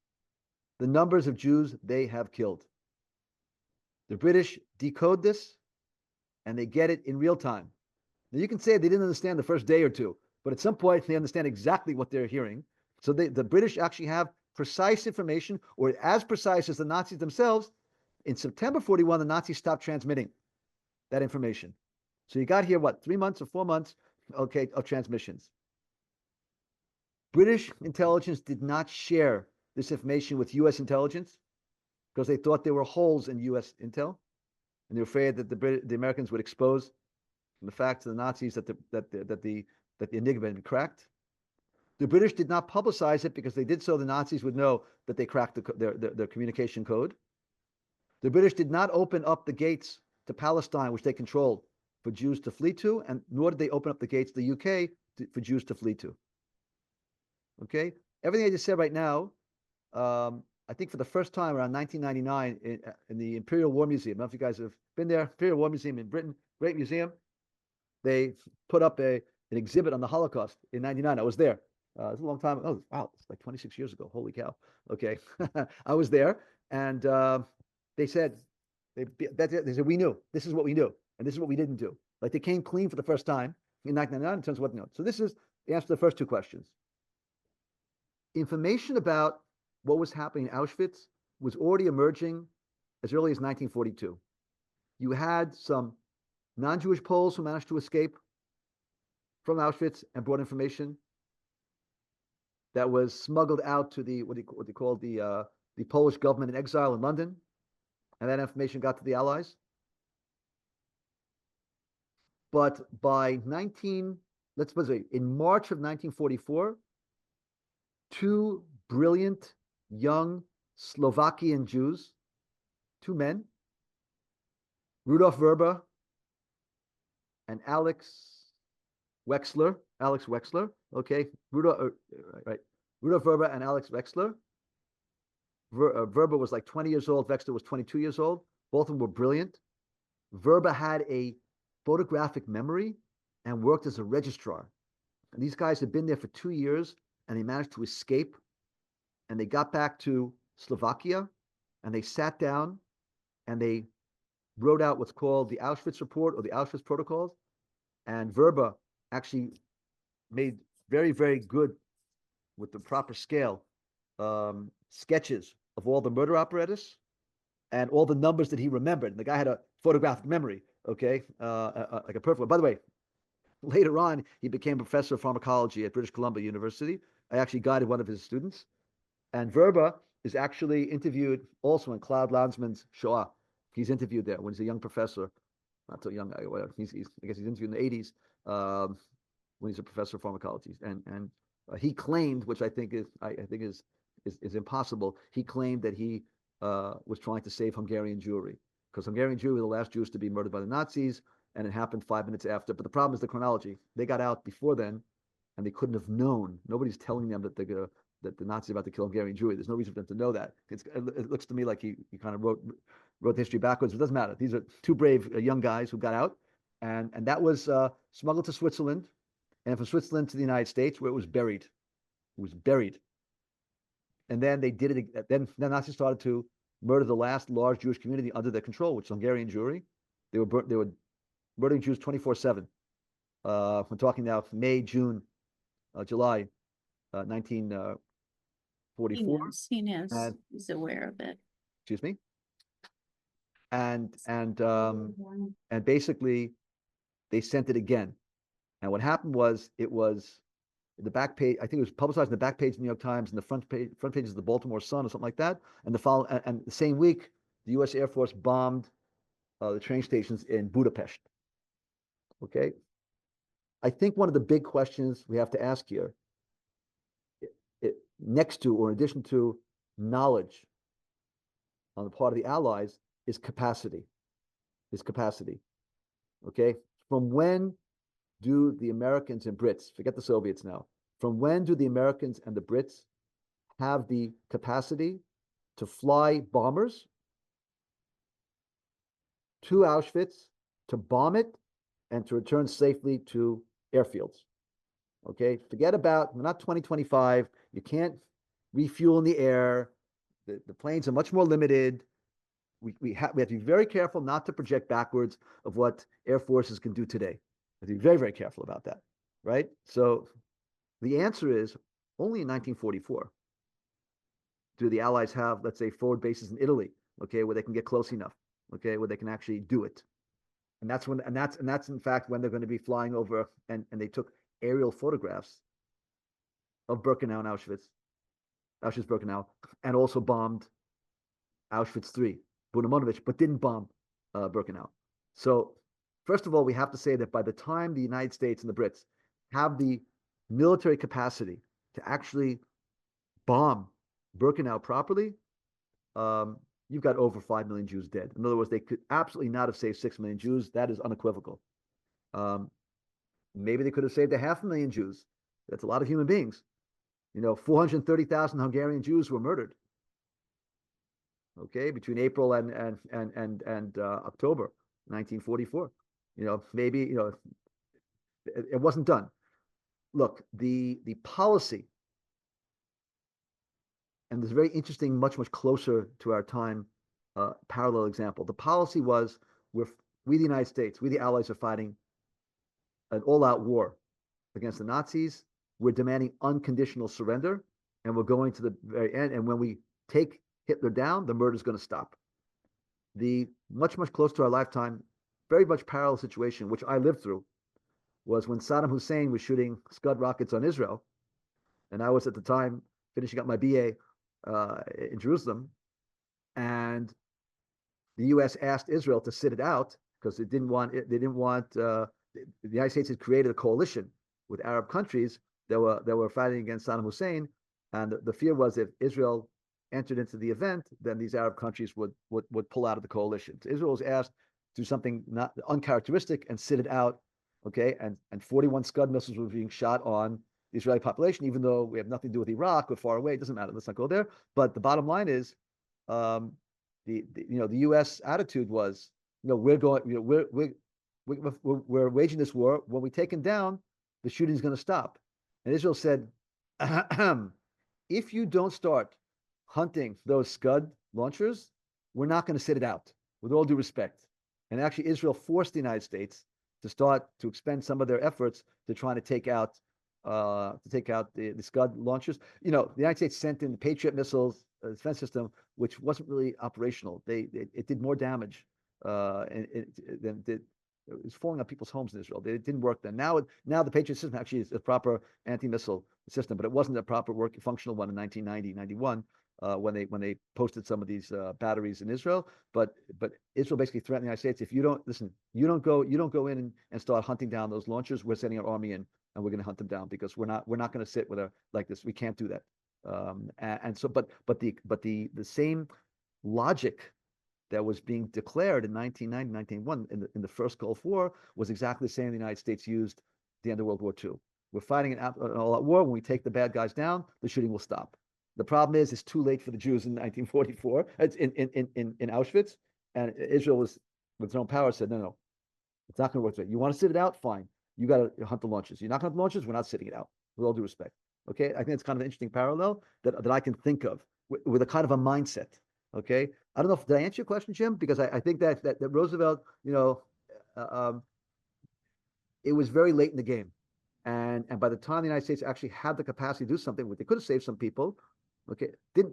the numbers of Jews they have killed. The British decode this and they get it in real time. Now you can say they didn't understand the first day or two, but at some point they understand exactly what they're hearing. So the British actually have precise information, or as precise as the Nazis themselves. In September 41, the Nazis stopped transmitting that information. So you got here, what, 3 months or 4 months, okay, of transmissions. British intelligence did not share this information with U.S. intelligence because they thought there were holes in U.S. intel, and they were afraid that the Americans would expose the fact to the Nazis that the Enigma had been cracked. The British did not publicize it because they did so the Nazis would know that they cracked their communication code. The British did not open up the gates to Palestine, which they controlled, for Jews to flee to, and nor did they open up the gates to the UK for Jews to flee to. Okay? Everything I just said right now, I think for the first time around 1999 in the Imperial War Museum, I don't know if you guys have been there, Imperial War Museum in Britain, great museum. They put up an exhibit on the Holocaust in 99. I was there. It was a long time. Oh, wow. It's like 26 years ago. Holy cow. Okay. I was there. And they said, we knew. This is what we knew. And this is what we didn't do. Like they came clean for the first time in 1999 in terms of what they know. So this is the answer to the first two questions. Information about what was happening in Auschwitz was already emerging as early as 1942. You had some non-Jewish Poles who managed to escape from Auschwitz and brought information that was smuggled out to the what they called the Polish government in exile in London, and that information got to the Allies. But by let's put it this way, in March of 1944, two brilliant young Slovakian Jews, two men, Rudolf Verba and Alex Wexler, okay, Rudolf Verba and Alex Wexler. Verba was like 20 years old, Wexler was 22 years old. Both of them were brilliant. Verba had a photographic memory and worked as a registrar. And these guys had been there for 2 years and they managed to escape. And they got back to Slovakia and they sat down and they wrote out what's called the Auschwitz Report or the Auschwitz Protocols. And Verba actually made very, very good, with the proper scale, sketches of all the murder apparatus and all the numbers that he remembered. And the guy had a photographic memory, okay, like a perfect one. By the way, later on, he became a professor of pharmacology at British Columbia University. I actually guided one of his students. And Verba is actually interviewed also in Claude Lanzmann's Shoah. He's interviewed there when he's a young professor, not so young, whatever. I guess he's interviewed in the 80s when he's a professor of pharmacology. And he claimed, which I think is impossible. He claimed that he was trying to save Hungarian Jewry because Hungarian Jewry were the last Jews to be murdered by the Nazis, and it happened 5 minutes after. But the problem is the chronology. They got out before then, and they couldn't have known. Nobody's telling them that that the Nazis are about to kill Hungarian Jewry. There's no reason for them to know that. It looks to me like he kind of wrote the history backwards. It doesn't matter. These are two brave young guys who got out, and that was smuggled to Switzerland, and from Switzerland to the United States, where it was buried. It was buried. And then they did it. Then the Nazis started to murder the last large Jewish community under their control, which is Hungarian Jewry. They were murdering Jews 24/7. We're talking now May, June, July, 1944. He knows, And he's aware of it. excuse me. And basically they sent it again. And what happened was it was the back page. I think it was publicized in the back page of the New York Times and the front page of the Baltimore Sun or something like that. And the same week, the U.S. Air Force bombed the train stations in Budapest. Okay. I think one of the big questions we have to ask here, next to or in addition to knowledge on the part of the Allies, is capacity. Okay. From when do the Americans and Brits, forget the Soviets now, from when do the Americans and the Brits have the capacity to fly bombers to Auschwitz, to bomb it, and to return safely to airfields? Okay, forget about, we're not 2025, you can't refuel in the air, the planes are much more limited. We have to be very careful not to project backwards of what air forces can do today. We have to be very, very careful about that, right? So the answer is only in 1944 do the Allies have, let's say, forward bases in Italy, okay, where they can get close enough, okay, where they can actually do it. And that's in fact when they're going to be flying over, and they took aerial photographs of Birkenau and Auschwitz-Birkenau, and also bombed Auschwitz III, Bunamonovich, but didn't bomb Birkenau. So first of all, we have to say that by the time the United States and the Brits have the military capacity to actually bomb Birkenau properly, you've got over 5 million Jews dead. In other words, they could absolutely not have saved 6 million Jews. That is unequivocal. Maybe they could have saved 500,000 Jews. That's a lot of human beings. 430,000 Hungarian Jews were murdered. Okay, between April and October 1944. Maybe it wasn't done. Look, the policy, and there's a very interesting, much closer to our time parallel example. The policy was we, the United States, we the Allies, are fighting an all-out war against the Nazis. We're demanding unconditional surrender, and we're going to the very end. And when we take Hitler down, the murder is going to stop. The much close to our lifetime, very much parallel situation, which I lived through, was when Saddam Hussein was shooting Scud rockets on Israel, and I was at the time finishing up my BA in Jerusalem, and the U.S. asked Israel to sit it out because they didn't want the United States had created a coalition with Arab countries that were fighting against Saddam Hussein, and the fear was if Israel entered into the event, then these Arab countries would pull out of the coalition. So Israel was asked to do something not uncharacteristic and sit it out, okay? And 41 Scud missiles were being shot on the Israeli population, even though we have nothing to do with Iraq, we're far away, it doesn't matter, let's not go there. But the bottom line is, the U.S. attitude was, we're waging this war. When we take him down, the shooting is going to stop. And Israel said, if you don't start hunting those Scud launchers, we're not going to sit it out, with all due respect. And actually, Israel forced the United States to start to expend some of their efforts to try to take out the Scud launchers. The United States sent in the Patriot missiles defense system, which wasn't really operational. It did more damage than it did. It was falling on people's homes in Israel. It didn't work then. Now the Patriot system actually is a proper anti-missile system, but it wasn't a proper working functional one in 1990, 91 when they posted some of these batteries in Israel. But Israel basically threatened the United States: if you don't listen, you don't go in and start hunting down those launchers. We're sending our army in and we're going to hunt them down because we're not going to sit with a like this. We can't do that. And so, but the same logic that was being declared in 1990, 1991 in the first Gulf War was exactly the same the United States used at the end of World War II. We're fighting an all-out war. When we take the bad guys down, the shooting will stop. The problem is it's too late for the Jews in 1944. It's in Auschwitz, and Israel was with its own power said, no, it's not going to work. You want to sit it out? Fine. You got to hunt the launches. You're not going to hunt the launches? We're not sitting it out. With all due respect. Okay, I think it's kind of an interesting parallel that I can think of with a kind of a mindset. Okay, I don't know if did I answer your question, Jim? Because I think that Roosevelt, it was very late in the game, and by the time the United States actually had the capacity to do something, they could have saved some people. Okay,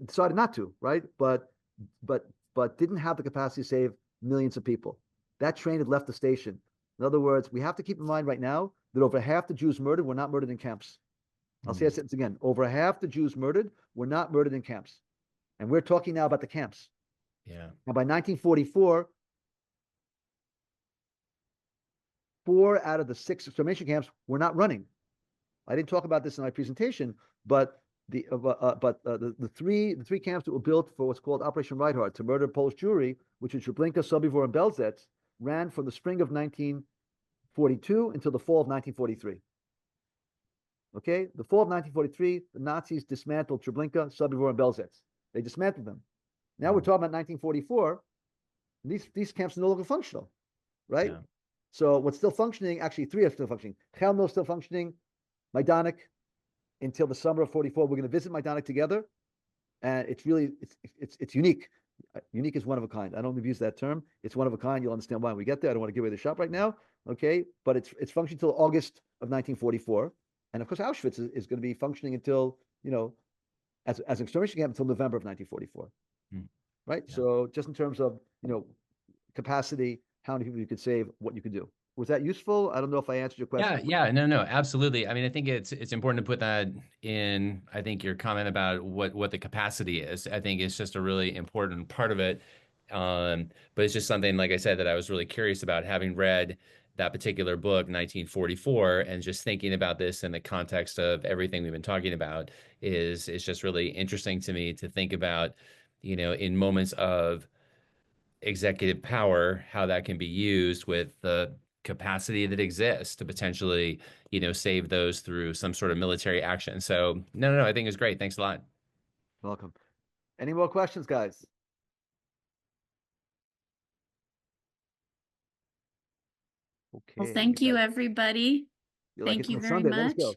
decided not to, right? But didn't have the capacity to save millions of people. That train had left the station. In other words, we have to keep in mind right now that over half the Jews murdered were not murdered in camps. I'll say that sentence again. Over half the Jews murdered were not murdered in camps. And we're talking now about the camps. Yeah. Now, by 1944, 4 out of the 6 extermination camps were not running. I didn't talk about this in my presentation, but the three camps that were built for what's called Operation Reinhardt to murder Polish Jewry, which is Treblinka, Sobibor, and Belzec, ran from the spring of 1942 until the fall of 1943. Okay, the fall of 1943, the Nazis dismantled Treblinka, Sobibor, and Belzec. They dismantled them. Now we're talking about 1944. These camps are no longer functional, right? Yeah. So what's still functioning? Actually, 3 are still functioning. Chelmno is still functioning. Majdanek until the summer of 44. We're going to visit Majdanek together, and it's really it's unique. Unique is one of a kind. I don't use that term. It's one of a kind. You'll understand why when we get there. I don't want to give away the shop right now. Okay, but it's functioning until August of 1944, and of course Auschwitz is going to be functioning until as an extermination camp until November of 1944. Right. Yeah. So just in terms of capacity, how many people you could save, what you could do. Was that useful? I don't know if I answered your question. Yeah, no, absolutely. I mean, I think it's important to put that in. I think your comment about what the capacity is, I think it's just a really important part of it. But it's just something, like I said, that I was really curious about, having read that particular book, 1944, and just thinking about this in the context of everything we've been talking about it's just really interesting to me to think about, in moments of executive power, how that can be used with the capacity that exists to potentially, save those through some sort of military action. So no, I think it's great. Thanks a lot. Welcome. Any more questions, guys? Okay. Well, thank you, everybody. You're like, Thank it's you on very Sunday. Let's much. go.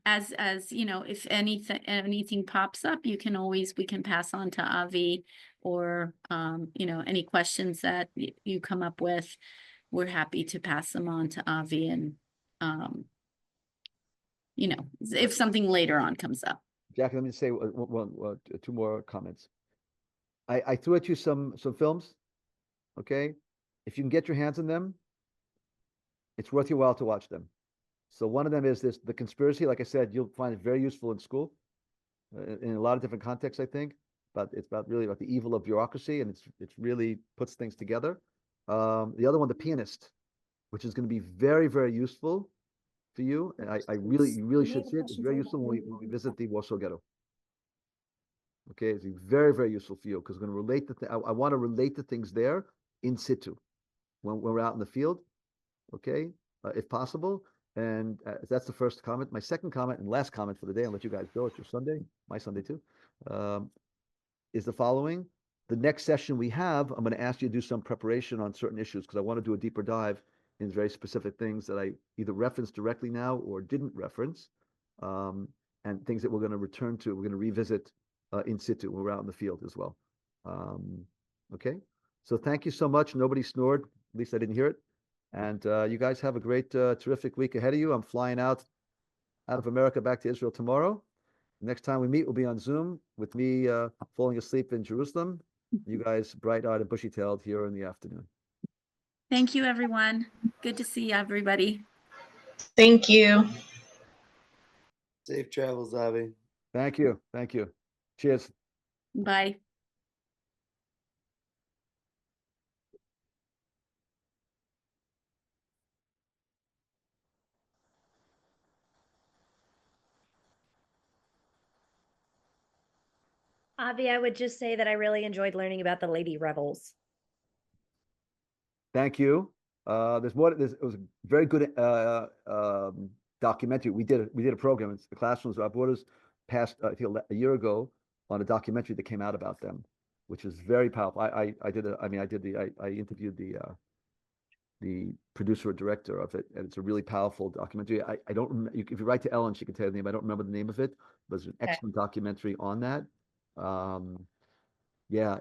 As if anything pops up, we can pass on to Avi, or any questions that you come up with, we're happy to pass them on to Avi, and if something later on comes up. Jackie, let me say 2 more comments. I threw at you some films. Okay, if you can get your hands on them, it's worth your while to watch them. So one of them is The Conspiracy. Like I said, you'll find it very useful in school, in a lot of different contexts, I think. But it's really about the evil of bureaucracy, and it's really puts things together. The other one, The Pianist, which is going to be very, very useful for you. And you really should see it. It's very useful when we visit the Warsaw Ghetto. Okay, it's very, very useful for you because we're going to relate I want to relate the things there in situ when we're out in the field. Okay, if possible. And that's the first comment. My second comment and last comment for the day, I'll let you guys go. It's your Sunday, my Sunday too, is the following. The next session we have, I'm going to ask you to do some preparation on certain issues because I want to do a deeper dive in very specific things that I either referenced directly now or didn't reference, and things that we're going to return to. We're going to revisit in situ when we're out in the field as well. Okay, so thank you so much. Nobody snored, at least I didn't hear it. And you guys have a great, terrific week ahead of you. I'm flying out of America back to Israel tomorrow. Next time we meet will be on Zoom with me falling asleep in Jerusalem. You guys bright-eyed and bushy-tailed here in the afternoon. Thank you, everyone. Good to see everybody. Thank you. Safe travels, Avi. Thank you. Thank you. Cheers. Bye. Avi, I would just say that I really enjoyed learning about the Lady Rebels. Thank you. There's more. It was a very good documentary. We did a program. It's the classrooms. Our boarders passed I think a year ago on a documentary that came out about them, which is very powerful. I did I interviewed the producer or director of it, and it's a really powerful documentary. I don't remember, if you write to Ellen, she can tell you the name. I don't remember the name of it, but it's an excellent documentary on that. Yeah,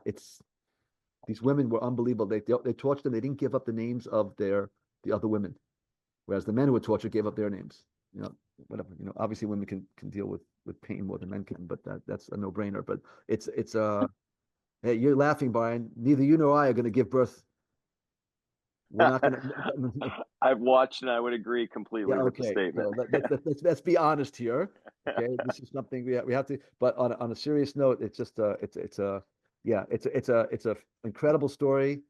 these women were unbelievable. They tortured them. They didn't give up the names of the other women, whereas the men who were tortured gave up their names. You know, whatever. You know, obviously women can deal with pain more than men can, but that's a no-brainer. But it's hey, you're laughing, Brian. Neither you nor I are going to give birth. We're not going to. I've watched and I would agree Yeah, completely with the okay. statement. So let's be honest here. Okay, this is something we have to. But on a serious note, it's just it's a incredible story.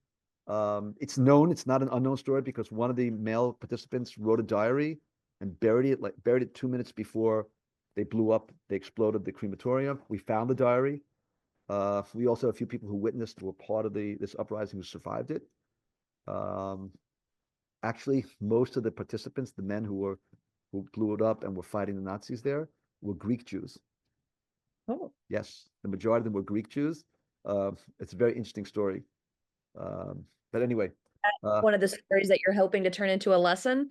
It's known. It's not an unknown story because one of the male participants wrote a diary and buried it 2 minutes before they blew up. They exploded the crematorium. We found the diary. We also have a few people who witnessed, were part of this uprising, who survived it. Actually, most of the participants, the men who blew it up and were fighting the Nazis there, were Greek Jews. Oh. Yes, the majority of them were Greek Jews. It's a very interesting story. But anyway, One of the stories that you're hoping to turn into a lesson?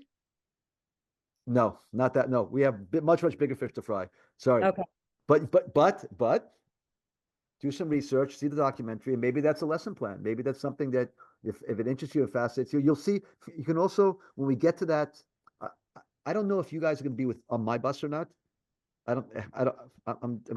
no, not that. No, we have much bigger fish to fry. Sorry. Okay. But do some research, see the documentary, and maybe that's a lesson plan. Maybe that's something that if it interests you and fascinates you, you'll see. You can also, when we get to that, I don't know if you guys are going to be on my bus or not. I'm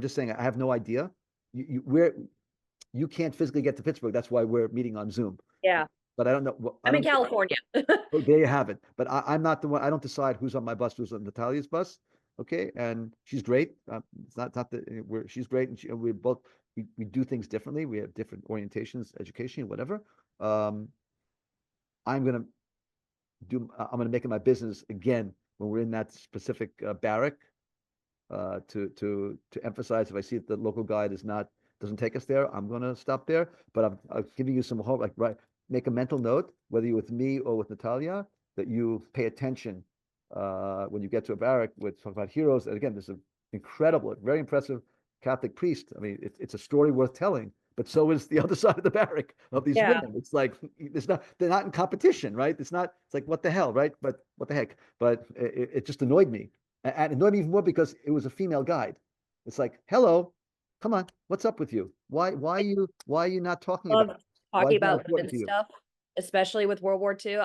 just saying, I have no idea. You can't physically get to Pittsburgh. That's why we're meeting on Zoom. Yeah. But I don't know. I'm in California. Oh, there you have it. But I'm not the one. I don't decide who's on my bus, who's on Natalia's bus. Okay, and she's great. It's not that she's great, and we both we do things differently. We have different orientations, education, whatever. I'm gonna make it my business again when we're in that specific barrack to emphasize. If I see that the local guide doesn't take us there, I'm gonna stop there. But I'm giving you some hope. Like, right, make a mental note, whether you're with me or with Natalia, that you pay attention when you get to a barrack. We're talking about heroes. And again, there's an incredible, very impressive Catholic priest. I mean, it's a story worth telling. But so is the other side of the barrack of these women. It's like they're not in competition, right? It's like what the hell, right? But what the heck? But it just annoyed me. And it annoyed me even more because it was a female guide. It's like, hello, come on, what's up with you? Why are you not talking about it? Talking about women's stuff, especially with World War II.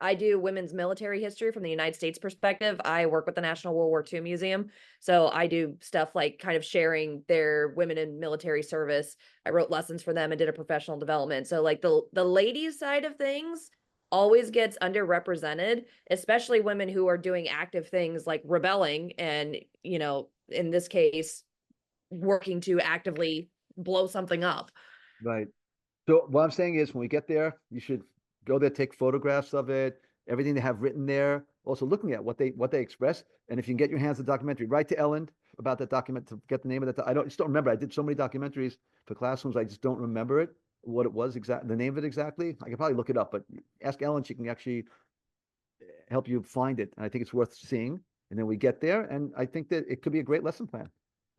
I do women's military history from the United States perspective. I work with the National World War II Museum. So I do stuff like kind of sharing their women in military service. I wrote lessons for them and did a professional development. So like the ladies side of things always gets underrepresented, especially women who are doing active things like rebelling and, you know, in this case, working to actively blow something up. Right. So what I'm saying is when we get there, you should go there, take photographs of it, everything they have written there, also looking at what they express. And if you can get your hands on the documentary, write to Ellen about that document to get the name of that. I just don't remember. I did so many documentaries for classrooms. I just don't remember it, what it was exactly, the name of it exactly. I can probably look it up, but ask Ellen. She can actually help you find it. And I think it's worth seeing. And then we get there, and I think that it could be a great lesson plan.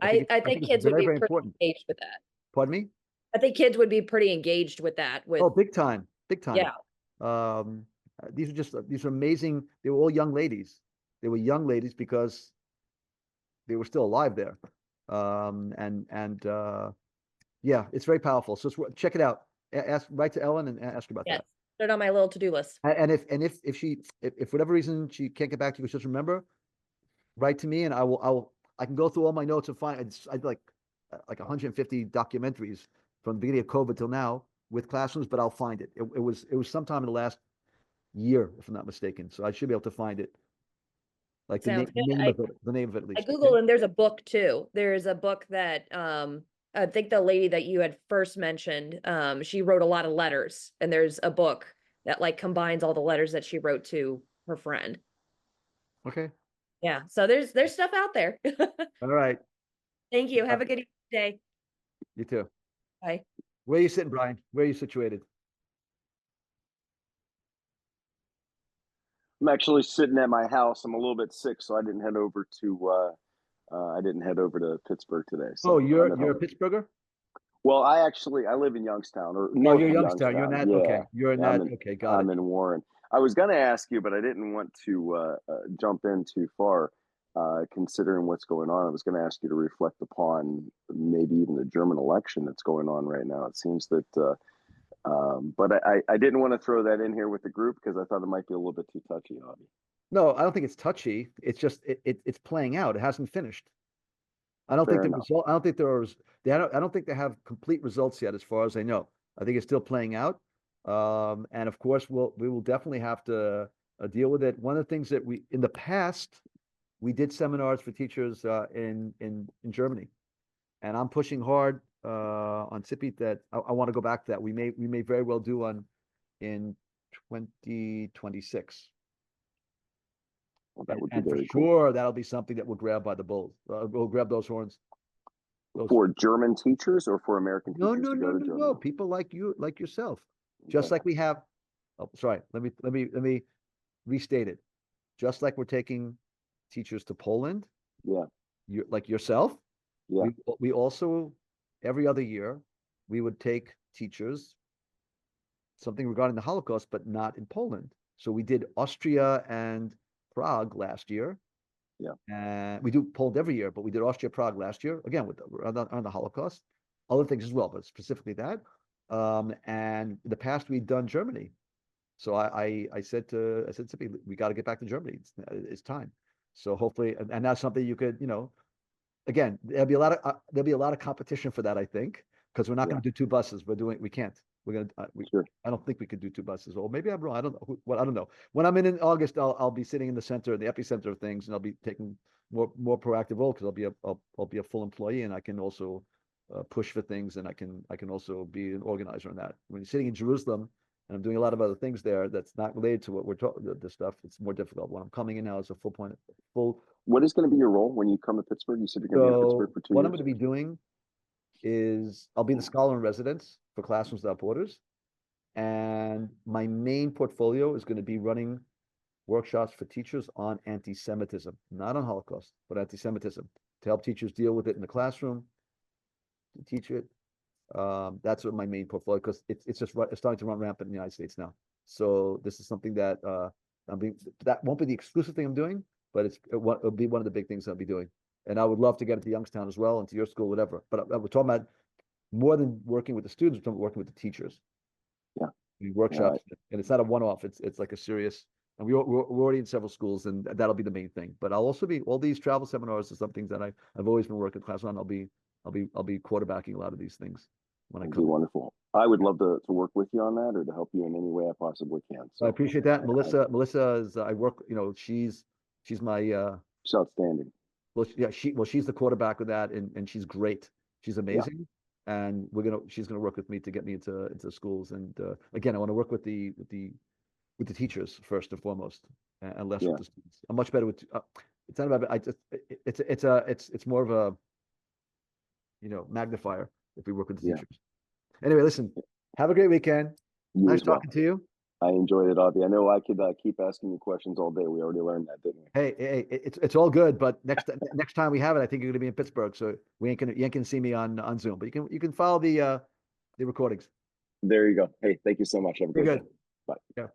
I think kids would be very pretty important. engaged with that. Pardon me? I think kids would be pretty engaged with that. Oh, big time. Yeah. These are amazing. They were all young ladies. They were young ladies because they were still alive there. Yeah, it's very powerful. So check it out. Write to Ellen and ask her about that. Put it on my little to-do list. And if for whatever reason she can't get back to you, just remember, write to me and I can go through all my notes and find. I like 150 documentaries from the beginning of COVID till now with classrooms, but I'll find it. It was sometime in the last year, if I'm not mistaken. So I should be able to find it. Like Sounds good. name of it, the name of it at I least. Googled and there's a book too. There's a book that I think the lady that you had first mentioned, she wrote a lot of letters, and there's a book that like combines all the letters that she wrote to her friend. Okay. Yeah, so there's stuff out there. All right. Thank you. Have a good day. You too. Bye. Where are you sitting, Brian? Where are you situated? I'm actually sitting at my house. I'm a little bit sick, so I didn't head over to Pittsburgh today. So Oh, I'm you're at a home. Pittsburgher? Well, I live in Youngstown or Oh, north you're of Youngstown. You're in that. Yeah, Okay. You're in yeah, that. Okay. Got I'm it. in Warren. I was going to ask you, but I didn't want to jump in too far, considering what's going on. I was going to ask you to reflect upon maybe even the German election that's going on right now. It seems that, but I didn't want to throw that in here with the group because I thought it might be a little bit too touchy, Avi. No, I don't think it's touchy. It's just it's playing out. It hasn't finished. I don't think Fair the enough. result. I don't think there's. I don't think they have complete results yet, as far as I know. I think it's still playing out. And of course, we will definitely have to deal with it. One of the things that we in the past we did seminars for teachers in Germany, and I'm pushing hard on SIPI that I want to go back to that. We may very well do one in 2026. Well, that would be And for very cool. sure, that'll be something that we'll grab by the bulls. We'll grab those horns. For German teachers or for American No, teachers no, to no, go to no, Germany? no. People like you, like yourself. Just Okay. like we have. Oh, sorry. Let me restate it. Just like we're taking teachers to Poland. Yeah. You like yourself. Yeah. We also every other year we would take teachers something regarding the Holocaust, but not in Poland. So we did Austria and Prague last year. Yeah. And we do Poland every year, but we did Austria, Prague last year, again, on the Holocaust, other things as well, but specifically that. And in the past we'd done Germany. So I said simply, we got to get back to Germany. It's time. So hopefully, and that's something you could, again, there'll be a lot of competition for that, I think, because we're not going to do two buses. We can't. We're going to, Sure. I don't think we could do two buses. Or maybe I'm wrong. I don't know. I don't know. When I'm in August, I'll be sitting in the center, the epicenter of things, and I'll be taking more proactive role because I'll be a full employee, and I can also push for things, and I can also be an organizer in that. When you're sitting in Jerusalem, and I'm doing a lot of other things there that's not related to what we're talking, the stuff, it's more difficult. When I'm coming in now as a full. What is going to be your role when you come to Pittsburgh? You said you're going to be in Pittsburgh for 2 What years. I'm going to be doing is I'll be the scholar in residence for Classrooms Without Borders. And my main portfolio is going to be running workshops for teachers on anti-Semitism, not on Holocaust, but anti-Semitism, to help teachers deal with it in the classroom, to teach it. That's what my main portfolio, because it's starting to run rampant in the United States now. So this is something that that won't be the exclusive thing I'm doing, but it'll be one of the big things I'll be doing. And I would love to get it to Youngstown as well, and to your school, whatever. But we're talking about more than working with the students, we're talking about working with the teachers. Yeah. Workshops, and it's not a one-off. It's like a serious. And we're already in several schools, and that'll be the main thing. But I'll also be all these travel seminars are some things that I've always been working class on. I'll be quarterbacking a lot of these things when I It'd come. be wonderful. I would love to work with you on that or to help you in any way I possibly can. So I appreciate that. Melissa is I work. She's my it's outstanding. well, she's the quarterback of that, and she's great. She's amazing, and she's gonna work with me to get me into schools. And again, I want to work with the teachers first and foremost, and less with the students. I'm much better with. It's not about. It's more of a magnifier if we work with the teachers. Anyway, listen. Have a great weekend. Nice talking to you. I enjoyed it, Avi. I know I could keep asking you questions all day. We already learned that, didn't we? Hey, it's all good. But next time we have it, I think you're going to be in Pittsburgh, so you ain't gonna see me on Zoom. But you can follow the recordings. There you go. Hey, thank you so much. Have a great day. Bye. Yeah.